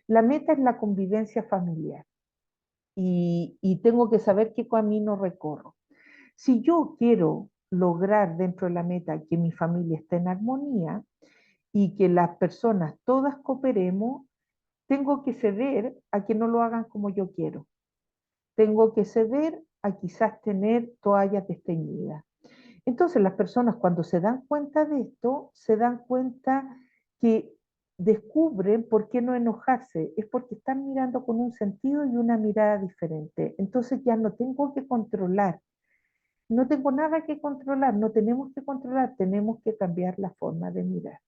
la meta es la convivencia familiar y tengo que saber qué camino recorro. Si yo quiero lograr dentro de la meta que mi familia esté en armonía y que las personas todas cooperemos, tengo que ceder a que no lo hagan como yo quiero. Tengo que ceder a quizás tener toallas desteñidas. Entonces las personas cuando se dan cuenta de esto, se dan cuenta que descubren por qué no enojarse, es porque están mirando con un sentido y una mirada diferente. Entonces ya no tengo que controlar, no tengo nada que controlar, no tenemos que controlar, tenemos que cambiar la forma de mirar.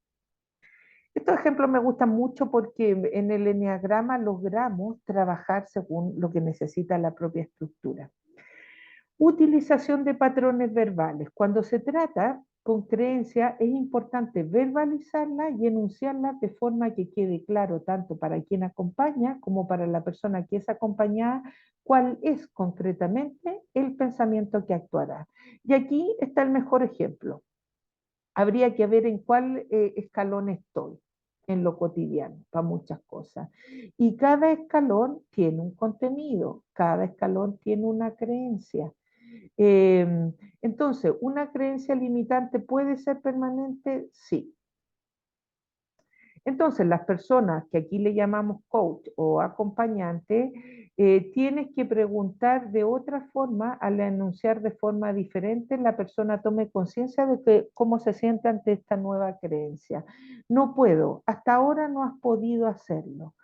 Estos ejemplos me gustan mucho porque en el eneagrama logramos trabajar según lo que necesita la propia estructura. Utilización de patrones verbales. Cuando se trata con creencia, es importante verbalizarla y enunciarla de forma que quede claro tanto para quien acompaña como para la persona que es acompañada cuál es concretamente el pensamiento que actuará. Y aquí está el mejor ejemplo. Habría que ver en cuál escalón estoy en lo cotidiano, para muchas cosas. Y cada escalón tiene un contenido, cada escalón tiene una creencia. Entonces, ¿una creencia limitante puede ser permanente? Sí. Entonces, las personas que aquí le llamamos coach o acompañante, tienes que preguntar de otra forma, al enunciar de forma diferente, la persona tome conciencia de cómo se siente ante esta nueva creencia. No puedo, hasta ahora no has podido hacerlo.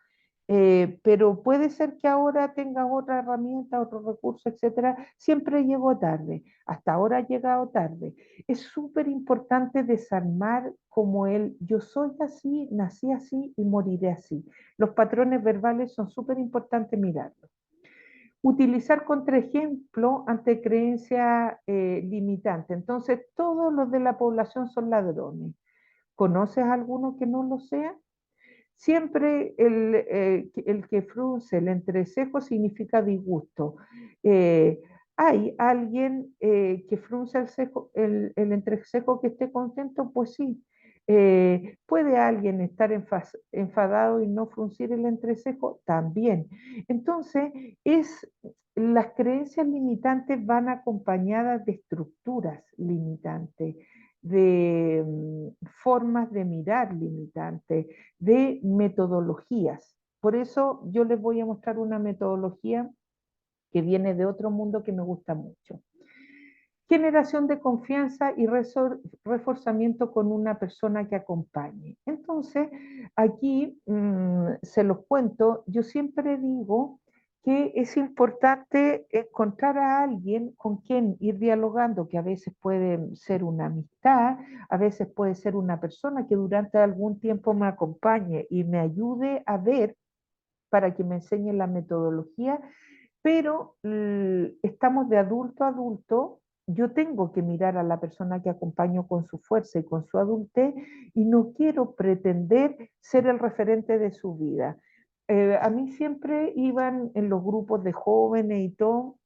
Pero puede ser que ahora tengas otra herramienta, otro recurso, etcétera. Siempre llego tarde, hasta ahora he llegado tarde. Es súper importante desarmar como yo soy así, nací así y moriré así. Los patrones verbales son súper importantes mirarlos. Utilizar contraejemplo ante creencia limitante. Entonces, todos los de la población son ladrones. ¿Conoces alguno que no lo sea? Siempre el que frunce el entrecejo significa disgusto. Eh, ¿Hay alguien que frunce el entrecejo que esté contento? Pues sí. ¿Puede alguien estar enfadado y no fruncir el entrecejo? También. Entonces, las creencias limitantes van acompañadas de estructuras limitantes, de formas de mirar limitantes, de metodologías. Por eso yo les voy a mostrar una metodología que viene de otro mundo que me gusta mucho. Generación de confianza y reforzamiento con una persona que acompañe. Entonces, aquí se los cuento, yo siempre digo que es importante encontrar a alguien con quien ir dialogando, que a veces puede ser una amistad, a veces puede ser una persona que durante algún tiempo me acompañe y me ayude a ver para que me enseñe la metodología, pero estamos de adulto a adulto. Yo tengo que mirar a la persona que acompaño con su fuerza y con su adultez y no quiero pretender ser el referente de su vida. A mí siempre iban en los grupos de jóvenes y todo,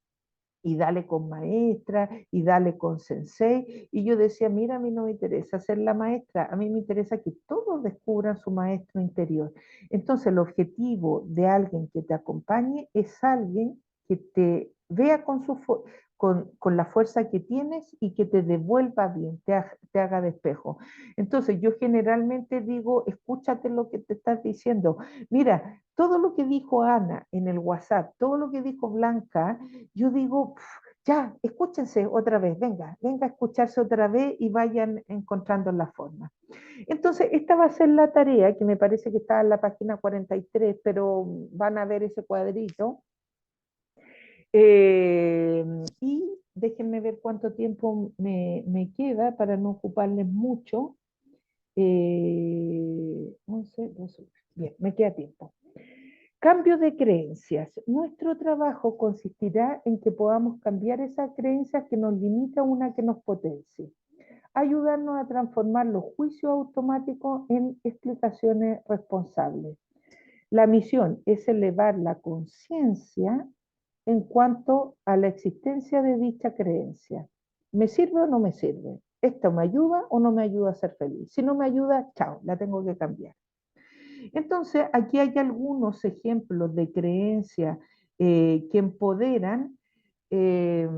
y dale con maestra, y dale con sensei, y yo decía, mira, a mí no me interesa ser la maestra, a mí me interesa que todos descubran su maestro interior. Entonces, el objetivo de alguien que te acompañe es alguien que te vea con la fuerza que tienes y que te devuelva bien, te haga de espejo. Entonces, yo generalmente digo, escúchate lo que te estás diciendo. Mira, todo lo que dijo Ana en el WhatsApp, todo lo que dijo Blanca, yo digo, ya, escúchense otra vez, venga a escucharse otra vez y vayan encontrando la forma. Entonces, esta va a ser la tarea, que me parece que está en la página 43, pero van a ver ese cuadrito. Y déjenme ver cuánto tiempo me queda para no ocuparles mucho. 11, 12, bien, me queda tiempo. Cambio de creencias. Nuestro trabajo consistirá en que podamos cambiar esas creencias que nos limitan a una que nos potencie. Ayudarnos a transformar los juicios automáticos en explicaciones responsables. La misión es elevar la conciencia en cuanto a la existencia de dicha creencia. ¿Me sirve o no me sirve? ¿Esto me ayuda o no me ayuda a ser feliz? Si no me ayuda, chao, la tengo que cambiar. Entonces, aquí hay algunos ejemplos de creencias que empoderan, eh,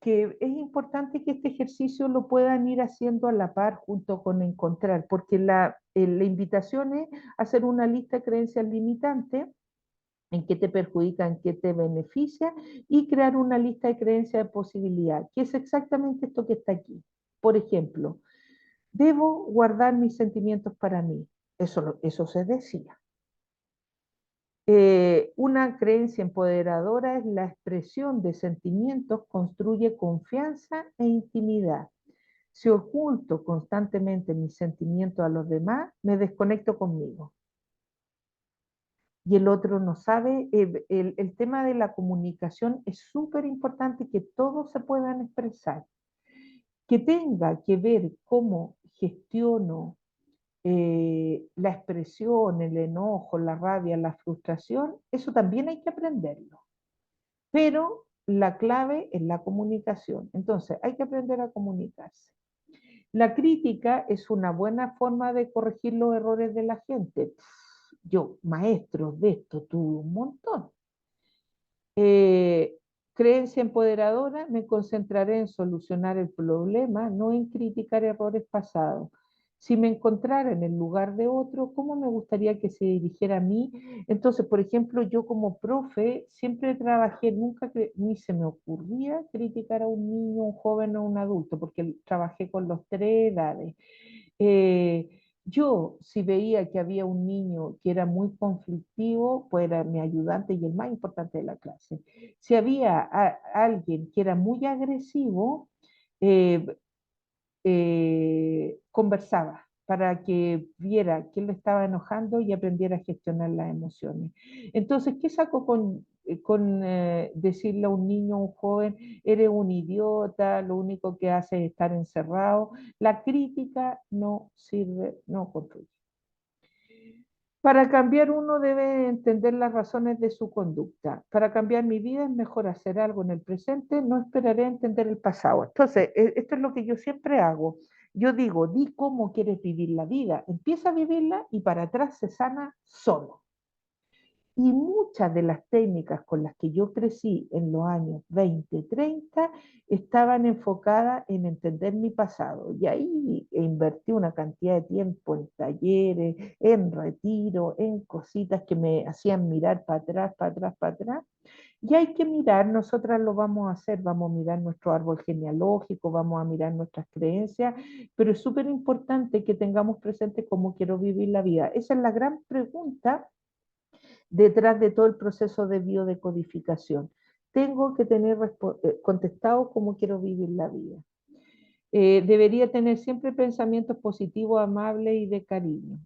que es importante que este ejercicio lo puedan ir haciendo a la par junto con encontrar, porque la invitación es hacer una lista de creencias limitantes, en qué te perjudica, en qué te beneficia, y crear una lista de creencias de posibilidad, que es exactamente esto que está aquí. Por ejemplo, debo guardar mis sentimientos para mí. Eso se decía. Una creencia empoderadora es la expresión de sentimientos, construye confianza e intimidad. Si oculto constantemente mis sentimientos a los demás, me desconecto conmigo. y el otro no sabe. El tema de la comunicación es súper importante, que todos se puedan expresar. Que tenga que ver cómo gestiono la expresión, el enojo, la rabia, la frustración, eso también hay que aprenderlo. Pero la clave es la comunicación. Entonces, hay que aprender a comunicarse. La crítica es una buena forma de corregir los errores de la gente. Yo, maestro de esto, tuve un montón. Creencia empoderadora, me concentraré en solucionar el problema, no en criticar errores pasados. Si me encontrara en el lugar de otro, ¿cómo me gustaría que se dirigiera a mí? Entonces, por ejemplo, yo como profe siempre trabajé, nunca ni se me ocurría criticar a un niño, un joven o un adulto, porque trabajé con los tres edades. Yo, si veía que había un niño que era muy conflictivo, pues era mi ayudante y el más importante de la clase. Si había alguien que era muy agresivo, eh, conversaba para que viera quién le estaba enojando y aprendiera a gestionar las emociones. Entonces, ¿qué saco con decirle a un niño, a un joven, eres un idiota, lo único que hace es estar encerrado? La crítica no sirve, no construye. Para cambiar uno debe entender las razones de su conducta. Para cambiar mi vida es mejor hacer algo en el presente, no esperaré a entender el pasado. Entonces, esto es lo que yo siempre hago. Yo digo, di cómo quieres vivir la vida, empieza a vivirla y para atrás se sana solo. Y muchas de las técnicas con las que yo crecí en los años 20, 30 estaban enfocadas en entender mi pasado. Y ahí invertí una cantidad de tiempo en talleres, en retiro, en cositas que me hacían mirar para atrás, para atrás, para atrás. Y hay que mirar, nosotras lo vamos a hacer, vamos a mirar nuestro árbol genealógico, vamos a mirar nuestras creencias, pero es súper importante que tengamos presente cómo quiero vivir la vida. Esa es la gran pregunta detrás de todo el proceso de biodecodificación. Tengo que tener contestado cómo quiero vivir la vida. Debería tener siempre pensamientos positivos, amables y de cariño.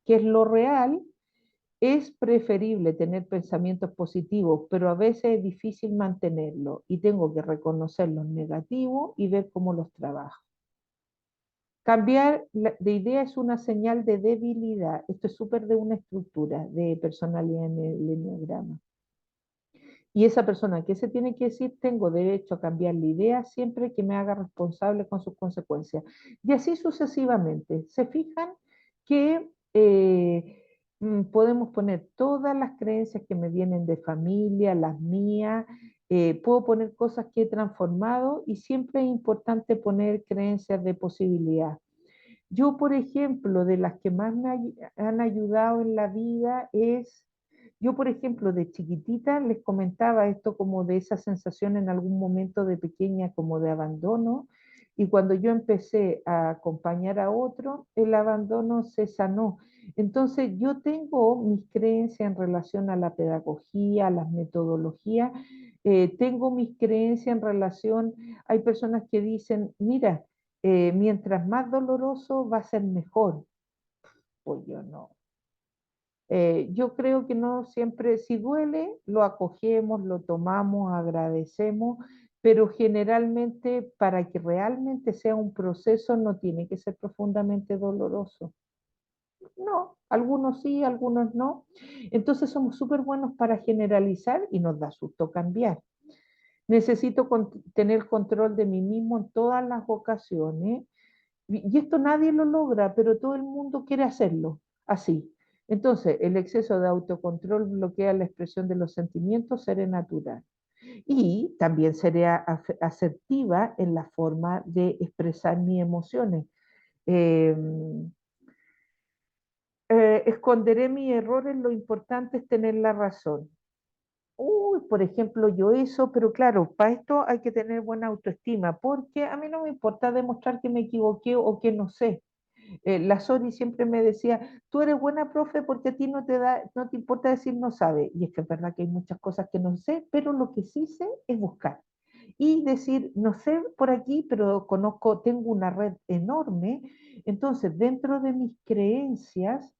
¿Qué es lo real? Es preferible tener pensamientos positivos, pero a veces es difícil mantenerlos y tengo que reconocer los negativos y ver cómo los trabajo. Cambiar de idea es una señal de debilidad. Esto es súper de una estructura de personalidad en el enneagrama. Y esa persona, ¿qué se tiene que decir? Tengo derecho a cambiar la idea siempre que me haga responsable con sus consecuencias. Y así sucesivamente. ¿Se fijan que podemos poner todas las creencias que me vienen de familia, las mías? Puedo poner cosas que he transformado y siempre es importante poner creencias de posibilidad. Yo, por ejemplo, de las que más me han ayudado en la vida es, yo, por ejemplo, de chiquitita les comentaba esto como de esa sensación en algún momento de pequeña como de abandono, y cuando yo empecé a acompañar a otro, el abandono se sanó. Entonces, yo tengo mis creencias en relación a la pedagogía, a las metodologías, tengo mis creencias en relación, hay personas que dicen, mira, mientras más doloroso va a ser mejor. Pues yo no. Yo creo que no siempre, si duele, lo acogemos, lo tomamos, agradecemos, pero generalmente para que realmente sea un proceso no tiene que ser profundamente doloroso. No, algunos sí, algunos no. Entonces somos súper buenos para generalizar y nos da susto cambiar. Necesito tener control de mí mismo en todas las ocasiones. Y esto nadie lo logra, pero todo el mundo quiere hacerlo así. Entonces, el exceso de autocontrol bloquea la expresión de los sentimientos, seré natural. Y también seré asertiva en la forma de expresar mis emociones. Eh, esconderé mis errores, lo importante es tener la razón. Uy, por ejemplo, yo eso, pero claro, para esto hay que tener buena autoestima, porque a mí no me importa demostrar que me equivoqué o que no sé. La Sori siempre me decía, tú eres buena profe porque a ti no te importa decir no sabe. Y es que es verdad que hay muchas cosas que no sé, pero lo que sí sé es buscar. Y decir, no sé por aquí, pero conozco, tengo una red enorme. Entonces, dentro de mis creencias,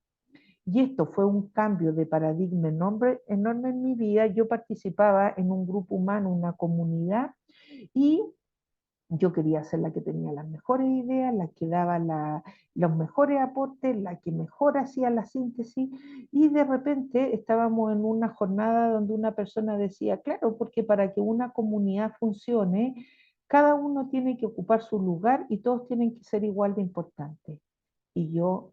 Y esto fue un cambio de paradigma enorme, enorme en mi vida. Yo participaba en un grupo humano, una comunidad, y yo quería ser la que tenía las mejores ideas, la que daba los mejores aportes, la que mejor hacía la síntesis, y de repente estábamos en una jornada donde una persona decía, claro, porque para que una comunidad funcione, cada uno tiene que ocupar su lugar y todos tienen que ser igual de importantes. Y yo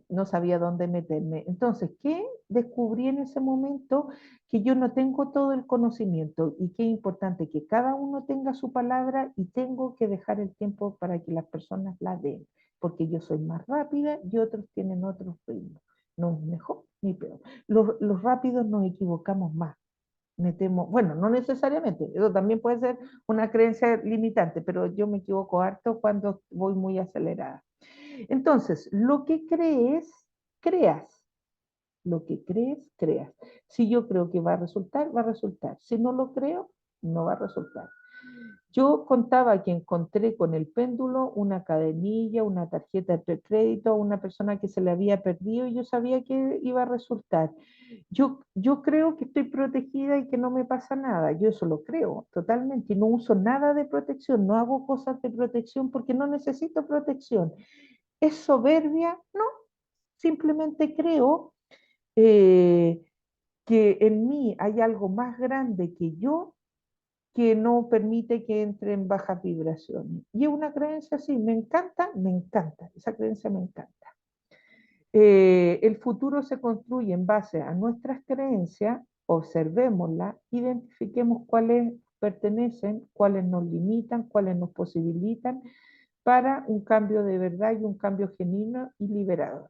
no sabía dónde meterme. Entonces, ¿qué descubrí en ese momento? Que yo no tengo todo el conocimiento y que es importante que cada uno tenga su palabra y tengo que dejar el tiempo para que las personas la den, porque yo soy más rápida y otros tienen otros ritmos. No es mejor ni peor. Los rápidos nos equivocamos más. Metemos, bueno, no necesariamente, eso también puede ser una creencia limitante, pero yo me equivoco harto cuando voy muy acelerada. Entonces, lo que crees, creas. Lo que crees, creas. Si yo creo que va a resultar, va a resultar. Si no lo creo, no va a resultar. Yo contaba que encontré con el péndulo una cadenilla, una tarjeta de crédito a una persona que se le había perdido y yo sabía que iba a resultar. Yo creo que estoy protegida y que no me pasa nada. Yo eso lo creo totalmente y no uso nada de protección, no hago cosas de protección porque no necesito protección. ¿Es soberbia? No, simplemente creo eh, que en mí hay algo más grande que yo que no permite que entre en bajas vibraciones. Y es una creencia así, me encanta, esa creencia me encanta. El futuro se construye en base a nuestras creencias, observémoslas, identifiquemos cuáles pertenecen, cuáles nos limitan, cuáles nos posibilitan para un cambio de verdad y un cambio genuino y liberador.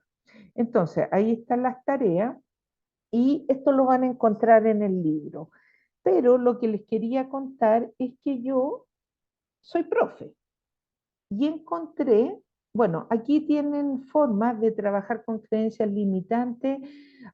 Entonces, ahí están las tareas y esto lo van a encontrar en el libro. Pero lo que les quería contar es que yo soy profe y encontré, bueno, aquí tienen formas de trabajar con creencias limitantes,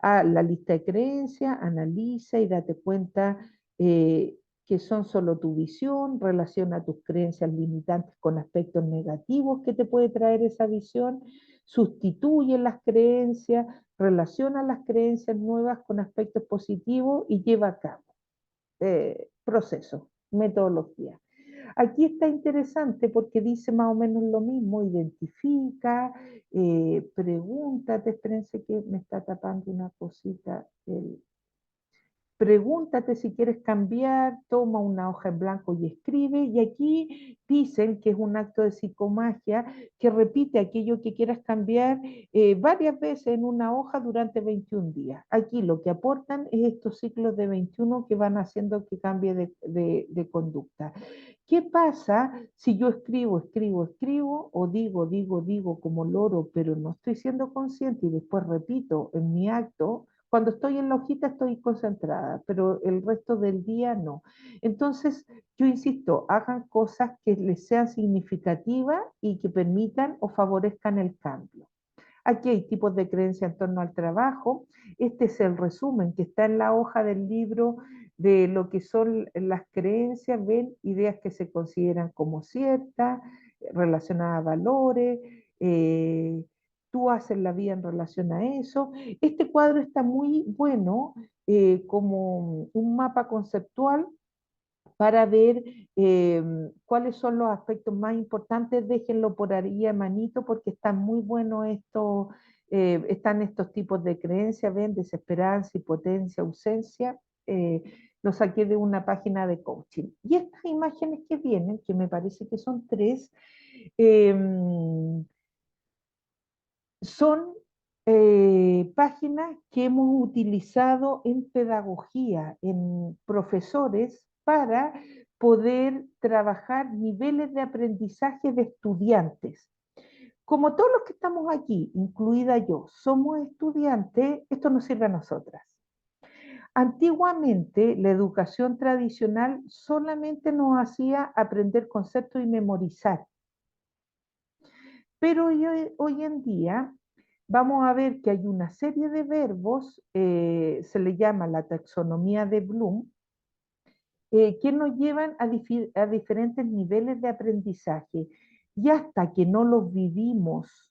a la lista de creencias, analiza y date cuenta que son solo tu visión, relaciona tus creencias limitantes con aspectos negativos que te puede traer esa visión, sustituye las creencias, relaciona las creencias nuevas con aspectos positivos y lleva a cabo procesos, metodología. Aquí está interesante porque dice más o menos lo mismo, identifica, pregúntate, espérense que me está tapando una cosita, pregúntate si quieres cambiar, toma una hoja en blanco y escribe. Y aquí dicen que es un acto de psicomagia que repite aquello que quieras cambiar varias veces en una hoja durante 21 días. Aquí lo que aportan es estos ciclos de 21 que van haciendo que cambie de conducta. ¿Qué pasa si yo escribo o digo como loro, pero no estoy siendo consciente y después repito en mi acto? Cuando estoy en la hojita estoy concentrada, pero el resto del día no. Entonces, yo insisto, hagan cosas que les sean significativas y que permitan o favorezcan el cambio. Aquí hay tipos de creencia en torno al trabajo. Este es el resumen que está en la hoja del libro de lo que son las creencias, ven ideas que se consideran como ciertas, relacionadas a valores, tú haces la vida en relación a eso. Este cuadro está muy bueno como un mapa conceptual para ver cuáles son los aspectos más importantes. Déjenlo por ahí a manito porque están muy buenos estos, están estos tipos de creencias, ven, desesperanza, impotencia, ausencia. Lo saqué de una página de coaching. Y estas imágenes que vienen, que me parece que son tres, eh, son páginas que hemos utilizado en pedagogía, en profesores, para poder trabajar niveles de aprendizaje de estudiantes. Como todos los que estamos aquí, incluida yo, somos estudiantes, esto nos sirve a nosotras. Antiguamente, la educación tradicional solamente nos hacía aprender conceptos y memorizar. Pero hoy en día vamos a ver que hay una serie de verbos, se le llama la taxonomía de Bloom, que nos llevan a diferentes niveles de aprendizaje. Y hasta que no los vivimos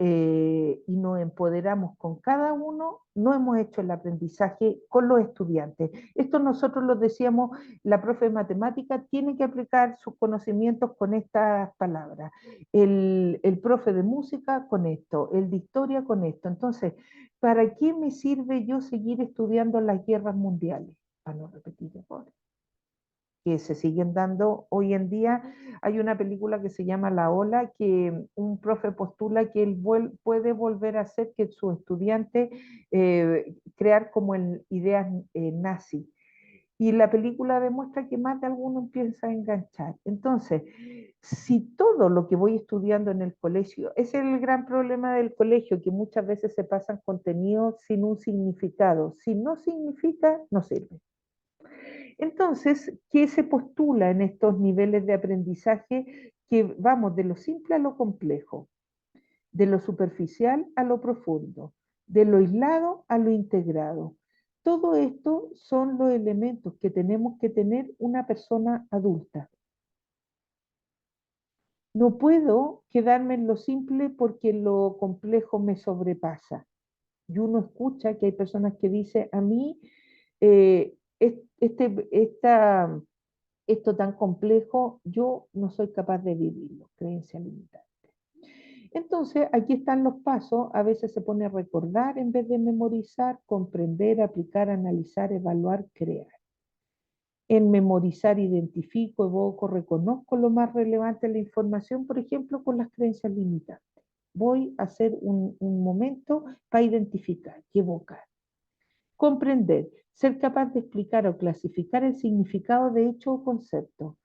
y nos empoderamos con cada uno, no hemos hecho el aprendizaje con los estudiantes. Esto nosotros lo decíamos, la profe de matemática tiene que aplicar sus conocimientos con estas palabras, el profe de música con esto, el de historia con esto. Entonces, ¿para qué me sirve yo seguir estudiando las guerras mundiales? Para no repetir errores que se siguen dando hoy en día. Hay una película que se llama La Ola, que un profe postula que él puede volver a hacer que su estudiante crear como ideas nazi. Y la película demuestra que más de alguno empieza a enganchar. Entonces, si todo lo que voy estudiando en el colegio, ese es el gran problema del colegio, que muchas veces se pasan contenidos sin un significado. Si no significa, no sirve. Entonces, ¿qué se postula en estos niveles de aprendizaje? Que vamos de lo simple a lo complejo, de lo superficial a lo profundo, de lo aislado a lo integrado. Todo esto son los elementos que tenemos que tener una persona adulta. No puedo quedarme en lo simple porque lo complejo me sobrepasa. Y uno escucha que hay personas que dicen, a mí, esto tan complejo, yo no soy capaz de vivirlo, creencia limitante. Entonces, aquí están los pasos, a veces se pone a recordar en vez de memorizar, comprender, aplicar, analizar, evaluar, crear. En memorizar identifico, evoco, reconozco lo más relevante de la información, por ejemplo, con las creencias limitantes. Voy a hacer un momento para identificar y evocar. Comprender, ser capaz de explicar o clasificar el significado de hecho o concepto.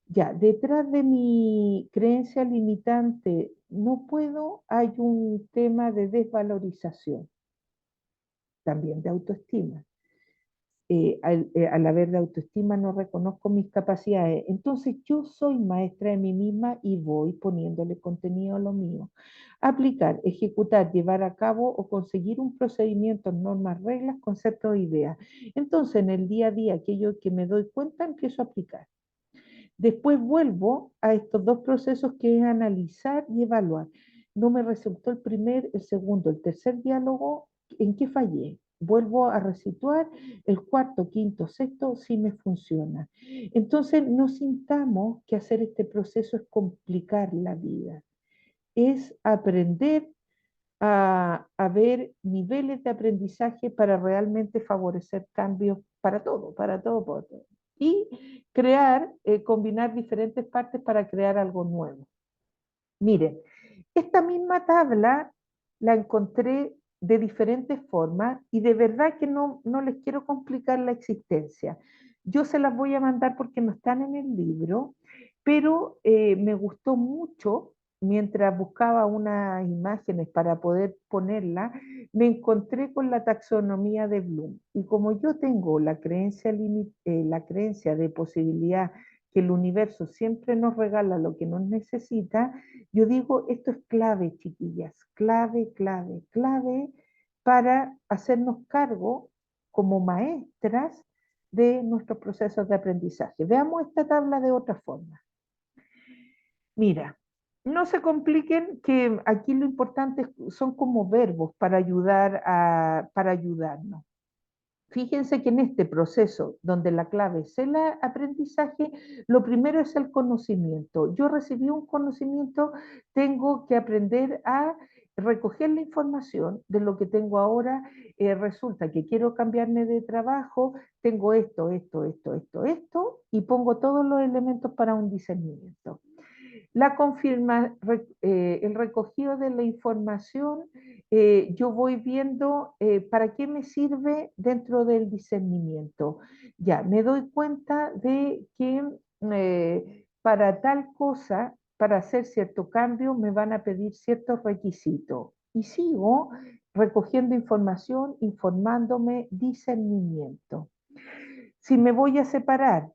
Ya, detrás de mi creencia limitante, no puedo, hay un tema de desvalorización, también de autoestima. Al haber de autoestima no reconozco mis capacidades. Entonces yo soy maestra de mí misma y voy poniéndole contenido a lo mío. Aplicar, ejecutar, llevar a cabo o conseguir un procedimiento, normas, reglas, conceptos, ideas. Entonces en el día a día, aquello que me doy cuenta, empiezo a aplicar. Después vuelvo a estos dos procesos que es analizar y evaluar. No me resultó el primer, el segundo, el tercer diálogo, ¿en qué fallé? Vuelvo a resituar el cuarto, quinto, sexto, si me funciona. Entonces, no sintamos que hacer este proceso es complicar la vida. Es aprender a ver niveles de aprendizaje para realmente favorecer cambios para todo, para todo, para todo. Y crear, combinar diferentes partes para crear algo nuevo. Miren, esta misma tabla la encontré de diferentes formas y de verdad que no les quiero complicar la existencia. Yo se las voy a mandar porque no están en el libro, pero me gustó mucho mientras buscaba unas imágenes para poder ponerla, me encontré con la taxonomía de Bloom. Y como yo tengo la creencia de posibilidad que el universo siempre nos regala lo que nos necesita, yo digo, esto es clave, chiquillas, clave, clave, clave para hacernos cargo como maestras de nuestros procesos de aprendizaje. Veamos esta tabla de otra forma. Mira, no se compliquen que aquí lo importante son como verbos para para ayudarnos. Fíjense que en este proceso, donde la clave es el aprendizaje, lo primero es el conocimiento. Yo recibí un conocimiento, tengo que aprender a recoger la información de lo que tengo ahora. Resulta que quiero cambiarme de trabajo, tengo esto, y pongo todos los elementos para un discernimiento. El recogido de la información, yo voy viendo para qué me sirve dentro del discernimiento. Ya, me doy cuenta de que para tal cosa, para hacer cierto cambio, me van a pedir ciertos requisitos. Y sigo recogiendo información, informándome, discernimiento. Si me voy a separar,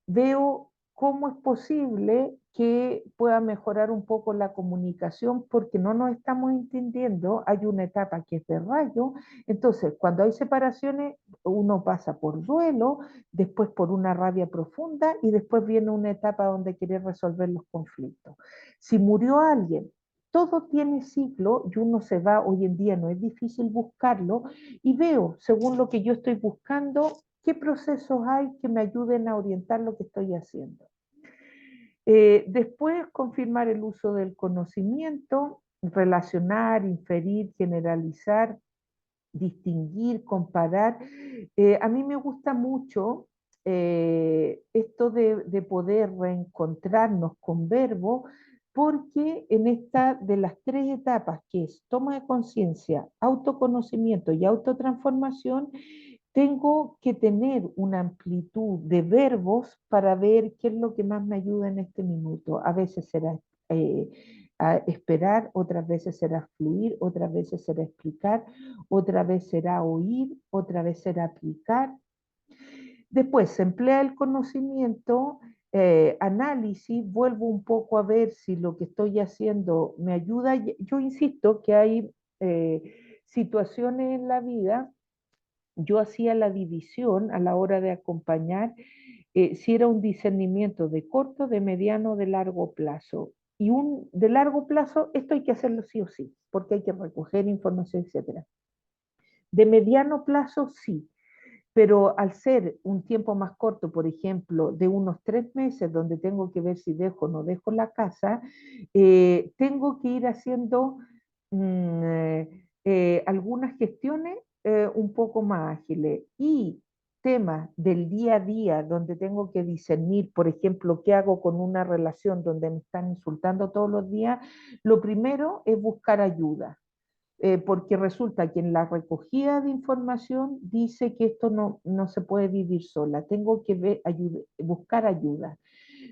veo cómo es posible que pueda mejorar un poco la comunicación porque no nos estamos entendiendo, hay una etapa que es de rayo, entonces cuando hay separaciones uno pasa por duelo, después por una rabia profunda y después viene una etapa donde quiere resolver los conflictos. Si murió alguien todo tiene ciclo y uno se va, hoy en día no es difícil buscarlo, y veo, según lo que yo estoy buscando, qué procesos hay que me ayuden a orientar lo que estoy haciendo. Después, confirmar el uso del conocimiento, relacionar, inferir, generalizar, distinguir, comparar. A mí me gusta mucho esto de poder reencontrarnos con verbo, porque en esta de las tres etapas, que es toma de conciencia, autoconocimiento y autotransformación, tengo que tener una amplitud de verbos para ver qué es lo que más me ayuda en este minuto. A veces será eh, a esperar, otras veces será fluir, otras veces será explicar, otra vez será oír, otra vez será aplicar. Después se emplea el conocimiento, análisis, vuelvo un poco a ver si lo que estoy haciendo me ayuda. Yo insisto que hay situaciones en la vida. Yo hacía la división a la hora de acompañar, si era un discernimiento de corto, de mediano, de largo plazo. Y un de largo plazo, esto hay que hacerlo sí o sí, porque hay que recoger información, etcétera. De mediano plazo, sí, pero al ser un tiempo más corto, por ejemplo, de unos 3 meses, donde tengo que ver si dejo o no dejo la casa, tengo que ir haciendo algunas gestiones un poco más ágiles. Y temas del día a día, donde tengo que discernir, por ejemplo, qué hago con una relación donde me están insultando todos los días, lo primero es buscar ayuda, porque resulta que en la recogida de información dice que esto no se puede vivir sola, tengo que buscar ayuda.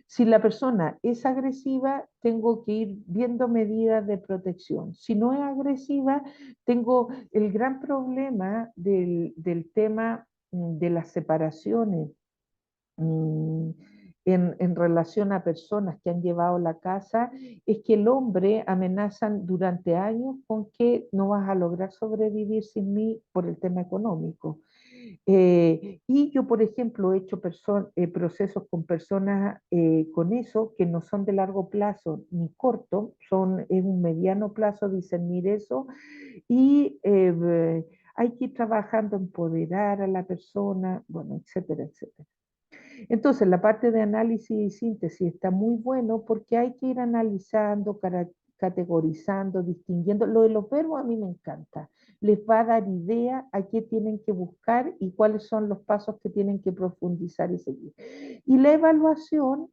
Si la persona es agresiva, tengo que ir viendo medidas de protección. Si no es agresiva, tengo el gran problema del tema de las separaciones mm, en relación a personas que han llevado la casa, es que el hombre amenazan durante años con que no vas a lograr sobrevivir sin mí por el tema económico. Y yo, por ejemplo, he hecho procesos con personas con eso, que no son de largo plazo ni corto, es un mediano plazo discernir eso, y hay que ir trabajando, empoderar a la persona, bueno, etcétera, etcétera. Entonces, la parte de análisis y síntesis está muy bueno, porque hay que ir analizando, categorizando, distinguiendo. Lo de los verbos a mí me encanta. Les va a dar idea a qué tienen que buscar y cuáles son los pasos que tienen que profundizar y seguir. Y la evaluación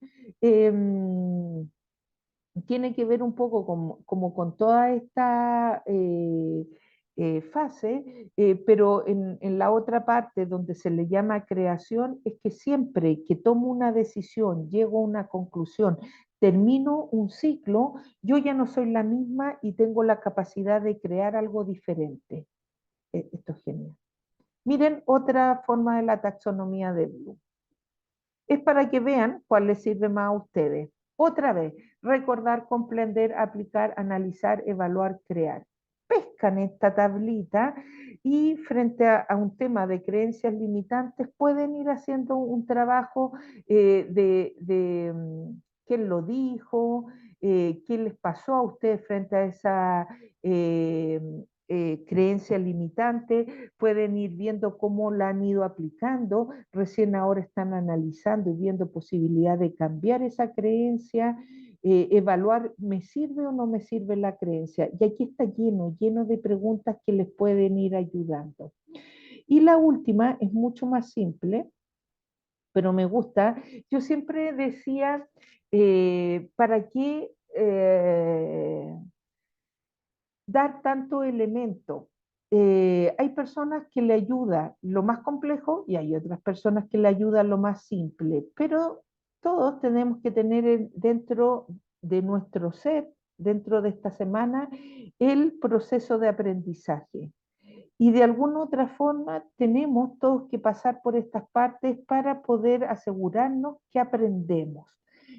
tiene que ver un poco como con toda esta fase, pero en la otra parte donde se le llama creación, es que siempre que tomo una decisión, llego a una conclusión, termino un ciclo, yo ya no soy la misma y tengo la capacidad de crear algo diferente. Esto es genial. Miren otra forma de la taxonomía de Bloom. Es para que vean cuál les sirve más a ustedes. Otra vez, recordar, comprender, aplicar, analizar, evaluar, crear. Pescan esta tablita y frente a un tema de creencias limitantes pueden ir haciendo un trabajo quién lo dijo, qué les pasó a ustedes frente a esa eh, creencia limitante, pueden ir viendo cómo la han ido aplicando, recién ahora están analizando y viendo posibilidad de cambiar esa creencia, evaluar, ¿me sirve o no me sirve la creencia? Y aquí está lleno de preguntas que les pueden ir ayudando. Y la última es mucho más simple, pero me gusta. Yo siempre decía, ¿para qué dar tanto elemento? Hay personas que le ayuda lo más complejo y hay otras personas que le ayuda lo más simple, pero todos tenemos que tener dentro de nuestro ser, dentro de esta semana, el proceso de aprendizaje. Y de alguna otra forma tenemos todos que pasar por estas partes para poder asegurarnos que aprendemos.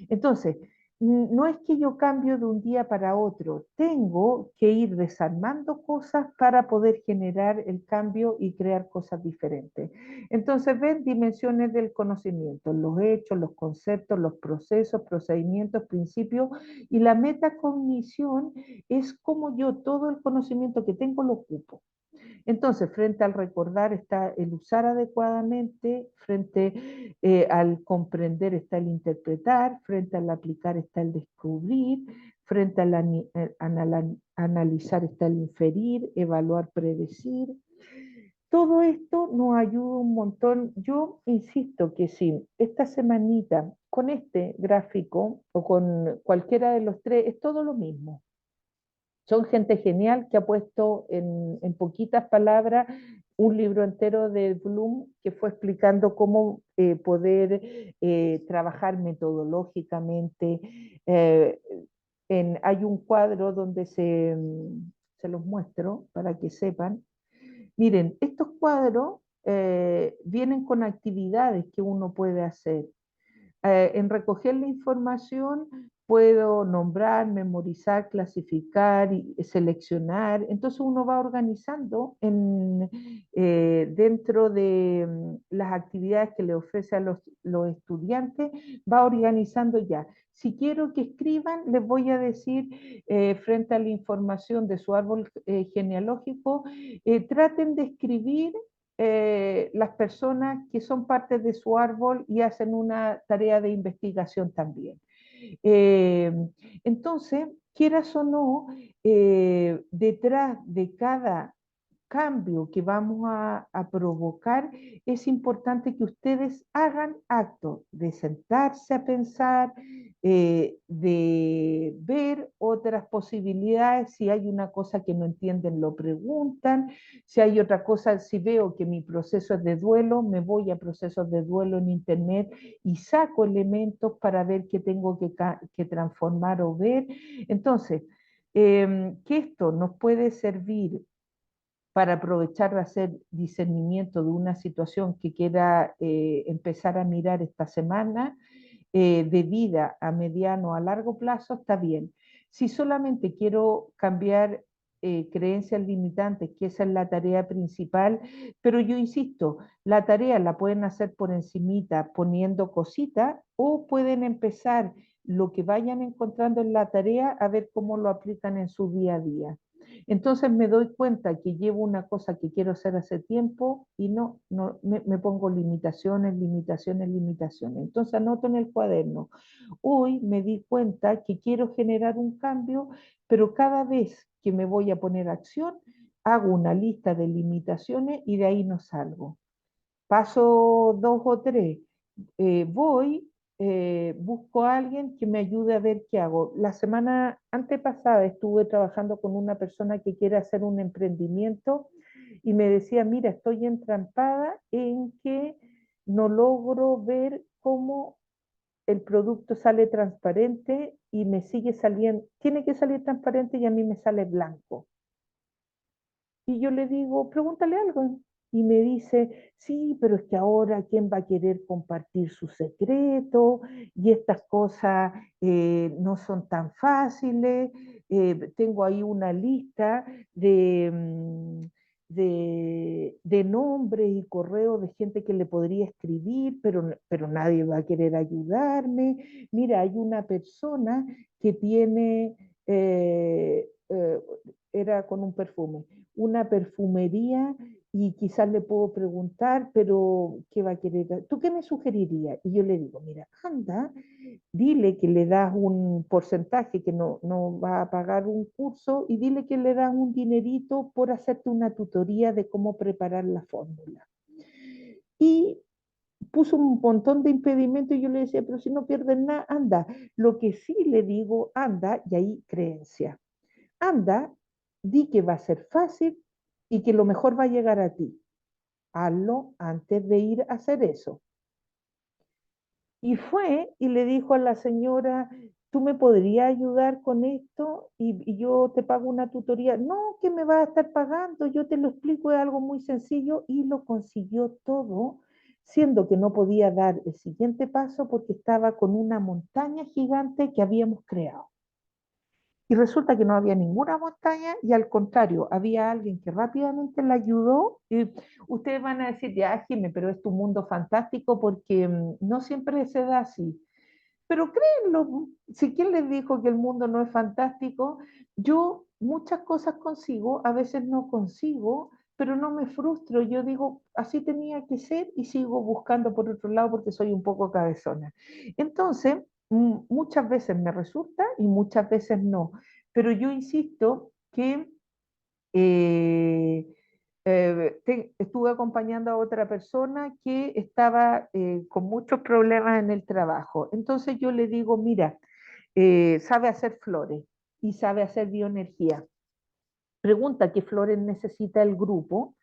Entonces, no es que yo cambio de un día para otro, tengo que ir desarmando cosas para poder generar el cambio y crear cosas diferentes. Entonces, ven dimensiones del conocimiento, los hechos, los conceptos, los procesos, procedimientos, principios, y la metacognición es como yo todo el conocimiento que tengo lo ocupo. Entonces, frente al recordar está el usar adecuadamente, frente al comprender está el interpretar, frente al aplicar está el descubrir, frente al analizar está el inferir, evaluar, predecir. Todo esto nos ayuda un montón. Yo insisto que sí, esta semanita con este gráfico o con cualquiera de los tres es todo lo mismo. Son gente genial que ha puesto en poquitas palabras un libro entero de Bloom que fue explicando cómo poder trabajar metodológicamente. Hay un cuadro donde se los muestro para que sepan. Miren, estos cuadros vienen con actividades que uno puede hacer. En recoger la información puedo nombrar, memorizar, clasificar y seleccionar. Entonces uno va organizando dentro de las actividades que le ofrece a los estudiantes, va organizando ya. Si quiero que escriban, les voy a decir, frente a la información de su árbol genealógico, traten de escribir las personas que son parte de su árbol y hacen una tarea de investigación también. Eh, entonces, quieras o no, detrás de cada cambio que vamos a provocar, es importante que ustedes hagan actos de sentarse a pensar, de ver otras posibilidades. Si hay una cosa que no entienden, lo preguntan. Si hay otra cosa, si veo que mi proceso es de duelo, me voy a procesos de duelo en internet y saco elementos para ver qué tengo que transformar o ver. Entonces, que esto nos puede servir para aprovechar de hacer discernimiento de una situación que quiera empezar a mirar esta semana, de vida a mediano a largo plazo, está bien. Si solamente quiero cambiar creencias limitantes, que esa es la tarea principal, pero yo insisto, la tarea la pueden hacer por encimita poniendo cositas o pueden empezar lo que vayan encontrando en la tarea a ver cómo lo aplican en su día a día. Entonces me doy cuenta que llevo una cosa que quiero hacer hace tiempo y no me pongo limitaciones, limitaciones, limitaciones. Entonces anoto en el cuaderno. Hoy me di cuenta que quiero generar un cambio, pero cada vez que me voy a poner acción, hago una lista de limitaciones y de ahí no salgo. Paso 2 o 3, voy, busco a alguien que me ayude a ver qué hago. La semana antepasada estuve trabajando con una persona que quiere hacer un emprendimiento y me decía, mira, estoy entrampada en que no logro ver cómo el producto sale transparente y me sigue saliendo, tiene que salir transparente y a mí me sale blanco. Y yo le digo, pregúntale algo. Y me dice, sí, pero es que ahora, ¿quién va a querer compartir su secreto? Y estas cosas no son tan fáciles. Tengo ahí una lista de nombres y correos de gente que le podría escribir, pero nadie va a querer ayudarme. Mira, hay una persona que tiene, era con un perfume, una perfumería y quizás le puedo preguntar, pero ¿qué va a querer? ¿Tú qué me sugerirías? Y yo le digo, mira, anda, dile que le das un porcentaje, que no va a pagar un curso, y dile que le das un dinerito por hacerte una tutoría de cómo preparar la fórmula. Y puso un montón de impedimentos y yo le decía, pero si no pierdes nada, anda. Lo que sí le digo, anda, y ahí creencia. Anda, di que va a ser fácil y que lo mejor va a llegar a ti. Hazlo antes de ir a hacer eso. Y fue y le dijo a la señora, ¿tú me podrías ayudar con esto? Y yo te pago una tutoría. No, que me va a estar pagando, yo te lo explico, es algo muy sencillo y lo consiguió todo siendo que no podía dar el siguiente paso porque estaba con una montaña gigante que habíamos creado. Y resulta que no había ninguna montaña y al contrario, había alguien que rápidamente la ayudó. Y ustedes van a decir, ya, Jimé, pero es tu mundo fantástico porque no siempre se da así. Pero créanlo, si quien les dijo que el mundo no es fantástico, yo muchas cosas consigo, a veces no consigo, pero no me frustro. Yo digo, así tenía que ser y sigo buscando por otro lado porque soy un poco cabezona. Entonces, muchas veces me resulta y muchas veces no. Pero yo insisto que eh, estuve acompañando a otra persona que estaba con muchos problemas en el trabajo. Entonces yo le digo, mira, sabe hacer flores y sabe hacer bioenergía. Pregunta qué flores necesita el grupo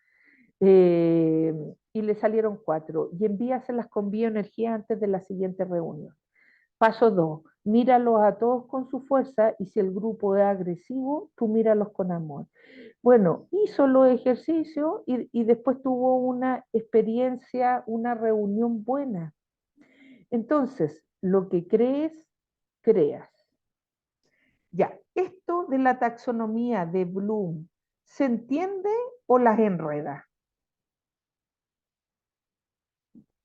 eh, y le salieron 4 y envíaselas con bioenergía antes de la siguiente reunión. Paso 2, míralos a todos con su fuerza y si el grupo es agresivo, tú míralos con amor. Bueno, hizo los ejercicios y después tuvo una experiencia, una reunión buena. Entonces, lo que crees, creas. Ya, esto de la taxonomía de Bloom, ¿se entiende o las enreda?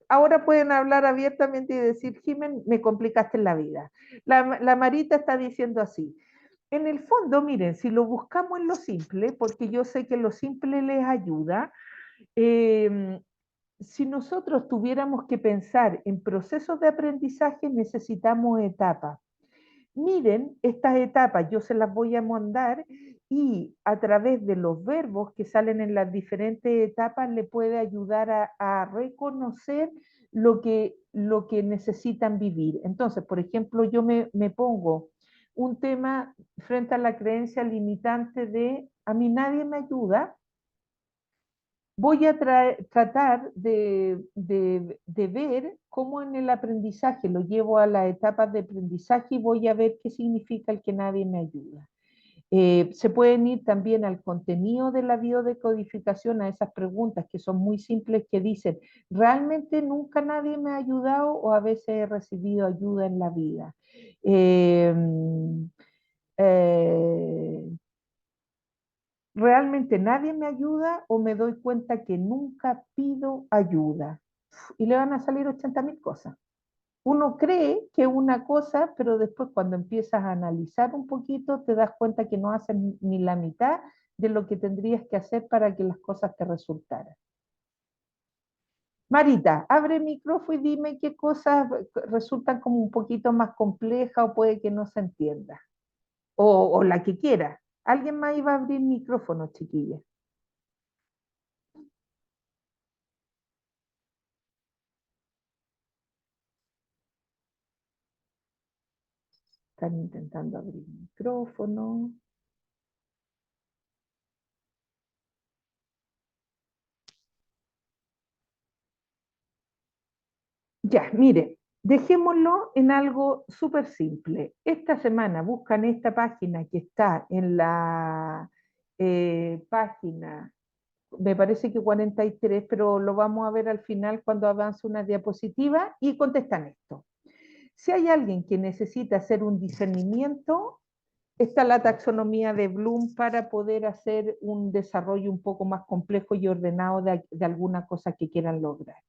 Ahora pueden hablar abiertamente y decir, Jimen, me complicaste la vida. La Marita está diciendo así. En el fondo, miren, si lo buscamos en lo simple, porque yo sé que lo simple les ayuda, si nosotros tuviéramos que pensar en procesos de aprendizaje, necesitamos etapas. Miren, estas etapas yo se las voy a mandar y a través de los verbos que salen en las diferentes etapas le puede ayudar a reconocer lo que necesitan vivir. Entonces, por ejemplo, yo me pongo un tema frente a la creencia limitante de a mí nadie me ayuda. Voy a tratar de ver cómo en el aprendizaje lo llevo a las etapas de aprendizaje y voy a ver qué significa el que nadie me ayuda. Se pueden ir también al contenido de la biodecodificación, a esas preguntas que son muy simples que dicen, ¿realmente nunca nadie me ha ayudado o a veces he recibido ayuda en la vida? Eh, eh, ¿Realmente nadie me ayuda o me doy cuenta que nunca pido ayuda? Y le van a salir 80.000 cosas. Uno cree que una cosa, pero después cuando empiezas a analizar un poquito te das cuenta que no haces ni la mitad de lo que tendrías que hacer para que las cosas te resultaran. Marita, abre el micrófono y dime qué cosas resultan como un poquito más complejas o puede que no se entienda. O la que quiera. ¿Alguien más iba a abrir micrófono, chiquilla? Están intentando abrir el micrófono. Ya, mire, dejémoslo en algo súper simple. Esta semana buscan esta página que está en la página, me parece que 43, pero lo vamos a ver al final cuando avance una diapositiva y contestan esto. Si hay alguien que necesita hacer un discernimiento, está la taxonomía de Bloom para poder hacer un desarrollo un poco más complejo y ordenado de alguna cosa que quieran lograr.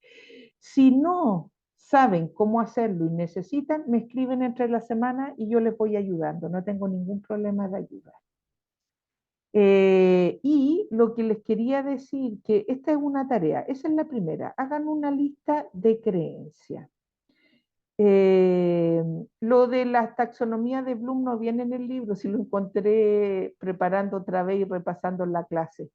Si no saben cómo hacerlo y necesitan, me escriben entre la semana y yo les voy ayudando. No tengo ningún problema de ayudar. Y lo que les quería decir, que esta es una tarea, esa es la primera, hagan una lista de creencias. Lo de la taxonomía de Bloom no viene en el libro, si lo encontré preparando otra vez y repasando la clase.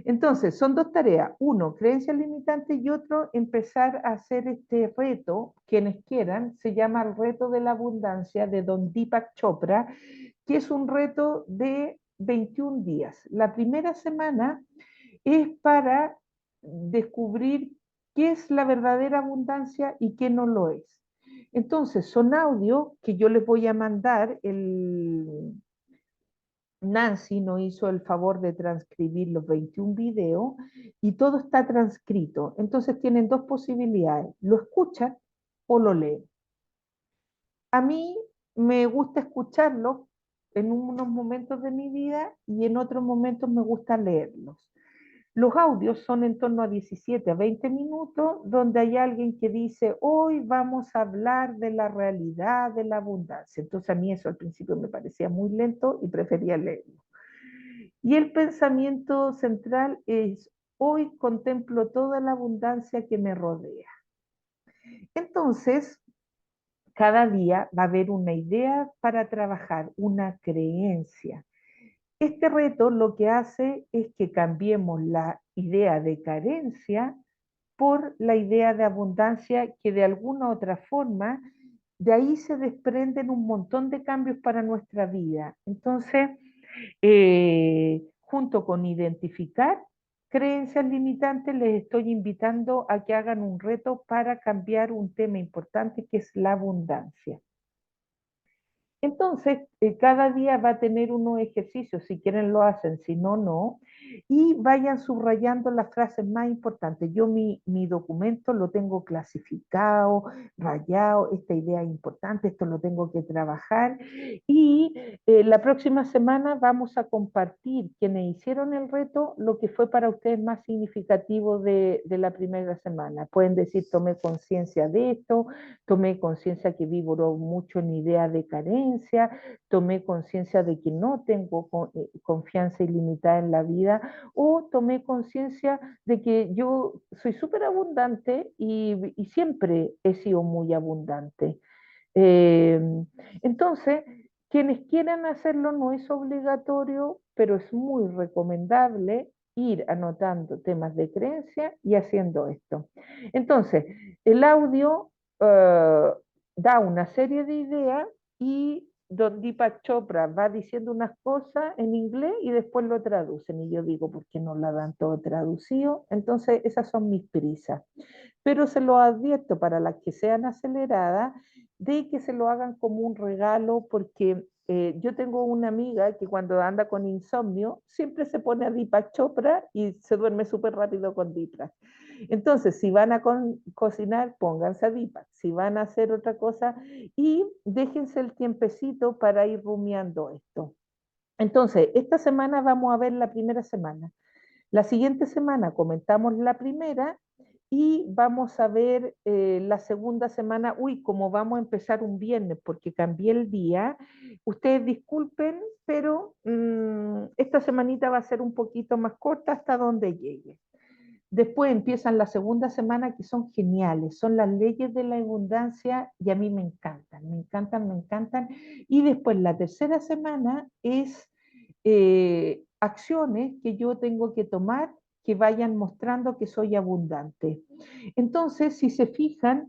Entonces, son dos tareas. Uno, creencias limitantes y otro, empezar a hacer este reto, quienes quieran, se llama el reto de la abundancia de Don Deepak Chopra, que es un reto de 21 días. La primera semana es para descubrir qué es la verdadera abundancia y qué no lo es. Entonces, son audios que yo les voy a mandar Nancy nos hizo el favor de transcribir los 21 videos y todo está transcrito. Entonces tienen dos posibilidades, lo escuchan o lo leen. A mí me gusta escucharlos en unos momentos de mi vida y en otros momentos me gusta leerlos. Los audios son en torno a 17 a 20 minutos, donde hay alguien que dice, hoy vamos a hablar de la realidad de la abundancia. Entonces a mí eso al principio me parecía muy lento y prefería leerlo. Y el pensamiento central es, hoy contemplo toda la abundancia que me rodea. Entonces, cada día va a haber una idea para trabajar, una creencia. Este reto lo que hace es que cambiemos la idea de carencia por la idea de abundancia, que de alguna u otra forma, de ahí se desprenden un montón de cambios para nuestra vida. Entonces, junto con identificar creencias limitantes, les estoy invitando a que hagan un reto para cambiar un tema importante que es la abundancia. Entonces, cada día va a tener unos ejercicios, si quieren lo hacen, si no, no, y vayan subrayando las frases más importantes. Yo mi documento lo tengo clasificado, rayado, esta idea es importante, esto lo tengo que trabajar, y la próxima semana vamos a compartir quienes hicieron el reto, lo que fue para ustedes más significativo de la primera semana. Pueden decir, tomé conciencia de esto, tomé conciencia que vivo mucho en idea de carencia, tomé conciencia de que no tengo confianza ilimitada en la vida, o tomé conciencia de que yo soy súper abundante y siempre he sido muy abundante. Eh, entonces, quienes quieran hacerlo no es obligatorio, pero es muy recomendable ir anotando temas de creencia y haciendo esto. Entonces, el audio da una serie de ideas y Don Deepak Chopra va diciendo unas cosas en inglés y después lo traducen. Y yo digo, ¿por qué no la dan todo traducido? Entonces, esas son mis prisas. Pero se lo advierto para las que sean aceleradas, de que se lo hagan como un regalo, porque yo tengo una amiga que cuando anda con insomnio siempre se pone a Deepak Chopra y se duerme súper rápido con Deepak. Entonces, si van a cocinar, pónganse a Deepak. Si van a hacer otra cosa, y déjense el tiempecito para ir rumiando esto. Entonces, esta semana vamos a ver la primera semana. La siguiente semana comentamos la primera y vamos a ver la segunda semana. Uy, como vamos a empezar un viernes porque cambié el día, ustedes disculpen, pero esta semanita va a ser un poquito más corta hasta donde llegue. Después empiezan la segunda semana, que son geniales, son las leyes de la abundancia y a mí me encantan, me encantan, me encantan. Y después la tercera semana es acciones que yo tengo que tomar que vayan mostrando que soy abundante. Entonces, si se fijan,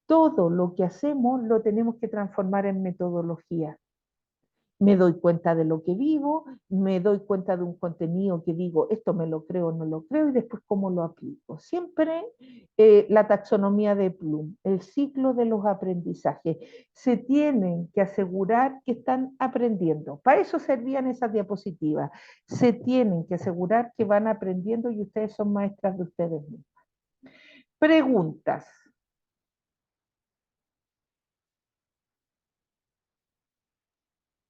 todo lo que hacemos lo tenemos que transformar en metodología. Me doy cuenta de lo que vivo, me doy cuenta de un contenido que digo, esto me lo creo o no lo creo, y después cómo lo aplico. Siempre la taxonomía de Bloom, el ciclo de los aprendizajes. Se tienen que asegurar que están aprendiendo. Para eso servían esas diapositivas. Se tienen que asegurar que van aprendiendo y ustedes son maestras de ustedes mismos. Preguntas.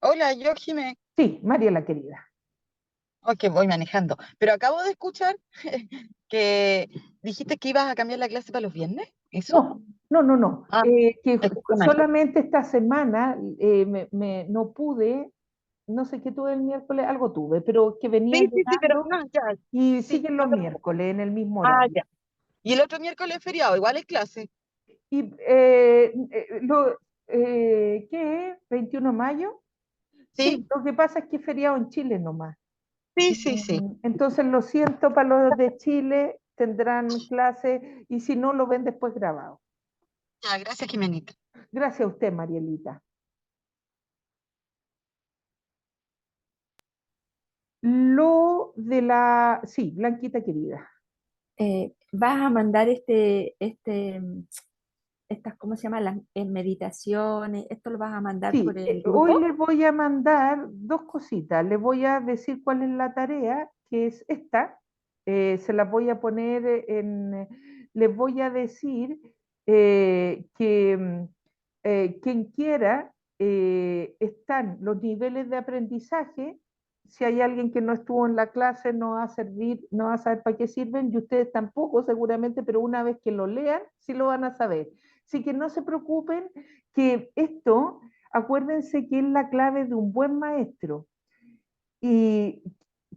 Hola, yo, Jimé. Sí, Mariela querida. Ok, voy manejando. Pero acabo de escuchar que dijiste que ibas a cambiar la clase para los viernes. ¿Eso? No, no, no, no. Ah, Que escuché mal. solamente esta semana no pude, no sé qué tuve el miércoles, algo tuve, pero que venía Sí, sí, sí, pero llegando no, ya. y Sí, siguen no los te preocupes. miércoles en el mismo Ah, horario. ya. Y el otro miércoles es feriado, igual es clase. Y ¿qué es? ¿21 de mayo? Sí, Sí, lo que pasa es que es feriado en Chile nomás. sí, sí, sí. Entonces lo siento para los de Chile, tendrán clase y si no lo ven después grabado. Ya, gracias, Jimenita. Gracias a usted, Marielita. Lo de la... Sí, Blanquita querida. Vas a mandar estas, ¿cómo se llama? Las meditaciones, ¿esto lo vas a mandar por Sí, el hoy grupo? les voy a mandar dos cositas. Les voy a decir cuál es la tarea, que es esta. Se las voy a poner les voy a decir que quien quiera, están los niveles de aprendizaje. Si hay alguien que no estuvo en la clase, no va a servir, no va a saber para qué sirven, y ustedes tampoco seguramente, pero una vez que lo lean, sí lo van a saber. Así que no se preocupen, que esto, acuérdense que es la clave de un buen maestro y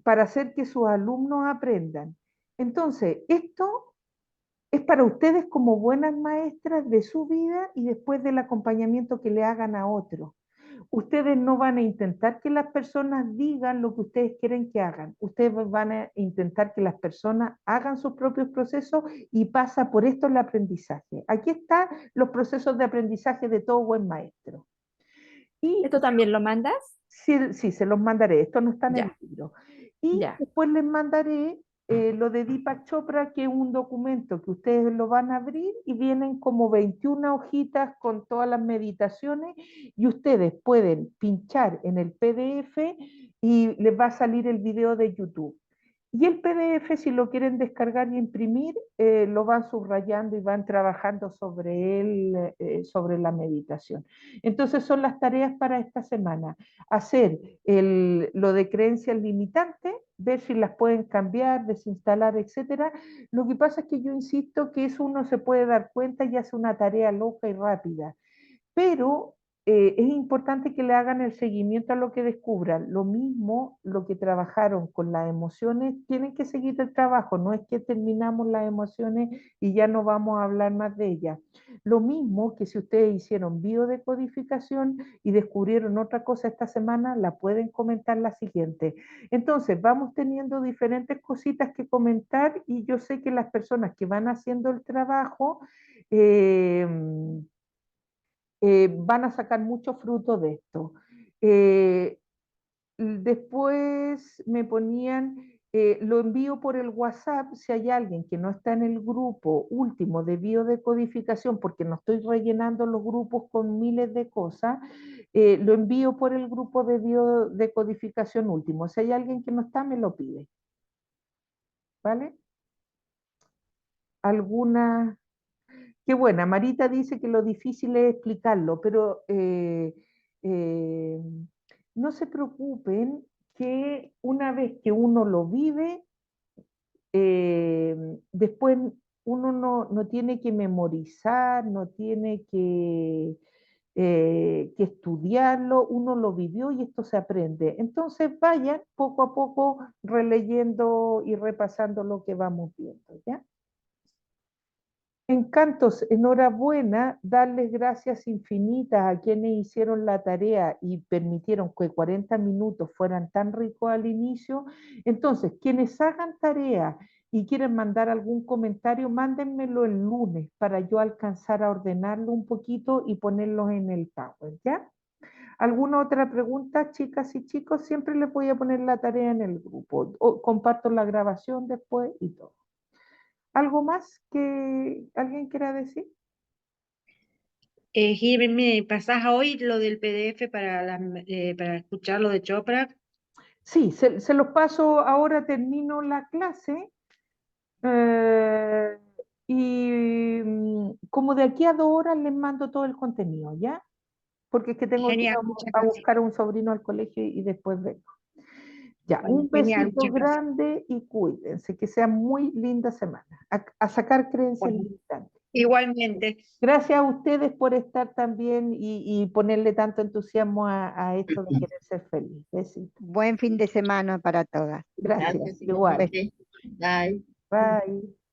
para hacer que sus alumnos aprendan. Entonces, esto es para ustedes como buenas maestras de su vida y después del acompañamiento que le hagan a otros. Ustedes no van a intentar que las personas digan lo que ustedes quieren que hagan. Ustedes van a intentar que las personas hagan sus propios procesos, y pasa por esto el aprendizaje. Aquí están los procesos de aprendizaje de todo buen maestro. Y ¿Esto también lo mandas? sí, sí, se los mandaré, esto no está en el Ya, libro. Y ya. después les mandaré lo de Deepak Chopra, que es un documento que ustedes lo van a abrir y vienen como 21 hojitas con todas las meditaciones, y ustedes pueden pinchar en el PDF y les va a salir el video de YouTube. Y el PDF, si lo quieren descargar y imprimir, lo van subrayando y van trabajando sobre él, sobre la meditación. Entonces son las tareas para esta semana: hacer lo de creencias limitantes, ver si las pueden cambiar, desinstalar, etcétera. Lo que pasa es que yo insisto que eso uno se puede dar cuenta y hace una tarea loca y rápida, pero es importante que le hagan el seguimiento a lo que descubran. Lo mismo, lo que trabajaron con las emociones, tienen que seguir el trabajo, no es que terminamos las emociones y ya no vamos a hablar más de ellas. Lo mismo que si ustedes hicieron biodecodificación y descubrieron otra cosa esta semana, la pueden comentar la siguiente. Entonces, vamos teniendo diferentes cositas que comentar, y yo sé que las personas que van haciendo el trabajo, eh, van a sacar mucho fruto de esto. Eh, Después me ponían, lo envío por el WhatsApp si hay alguien que no está en el grupo último de biodecodificación, porque no estoy rellenando los grupos con miles de cosas. Lo envío por el grupo de biodecodificación último. Si hay alguien que no está, me lo pide. ¿Vale? ¿Alguna? Qué buena. Marita dice que lo difícil es explicarlo, pero eh, no se preocupen, que una vez que uno lo vive, después uno no tiene que memorizar, no tiene que estudiarlo, uno lo vivió y esto se aprende. Entonces vayan poco a poco releyendo y repasando lo que vamos viendo, ¿ya? Encantos, enhorabuena, darles gracias infinitas a quienes hicieron la tarea y permitieron que 40 minutos fueran tan ricos al inicio. Entonces, quienes hagan tarea y quieren mandar algún comentario, mándenmelo el lunes para yo alcanzar a ordenarlo un poquito y ponerlos en el Power, ¿ya? ¿Alguna otra pregunta, chicas y chicos? Siempre les voy a poner la tarea en el grupo. O comparto la grabación después y todo. ¿Algo más que alguien quiera decir? Gil, ¿me pasás hoy lo del PDF para escuchar lo de Chopra? Sí, se los paso ahora, termino la clase, eh, y como de aquí a 2 horas les mando todo el contenido, ¿ya? Porque es que tengo que ir Genial, muchas a gracias. buscar a un sobrino al colegio y después vengo. Ya, Bueno, un genial, besito muchas gracias. grande y cuídense, que sea muy linda semana. A sacar creencias Bueno, limitantes. igualmente. Gracias a ustedes por estar también y ponerle tanto entusiasmo a esto de querer ser feliz. Besitos. Buen fin de semana para todas. Gracias, Gracias, igual. igualmente. Bye. Bye.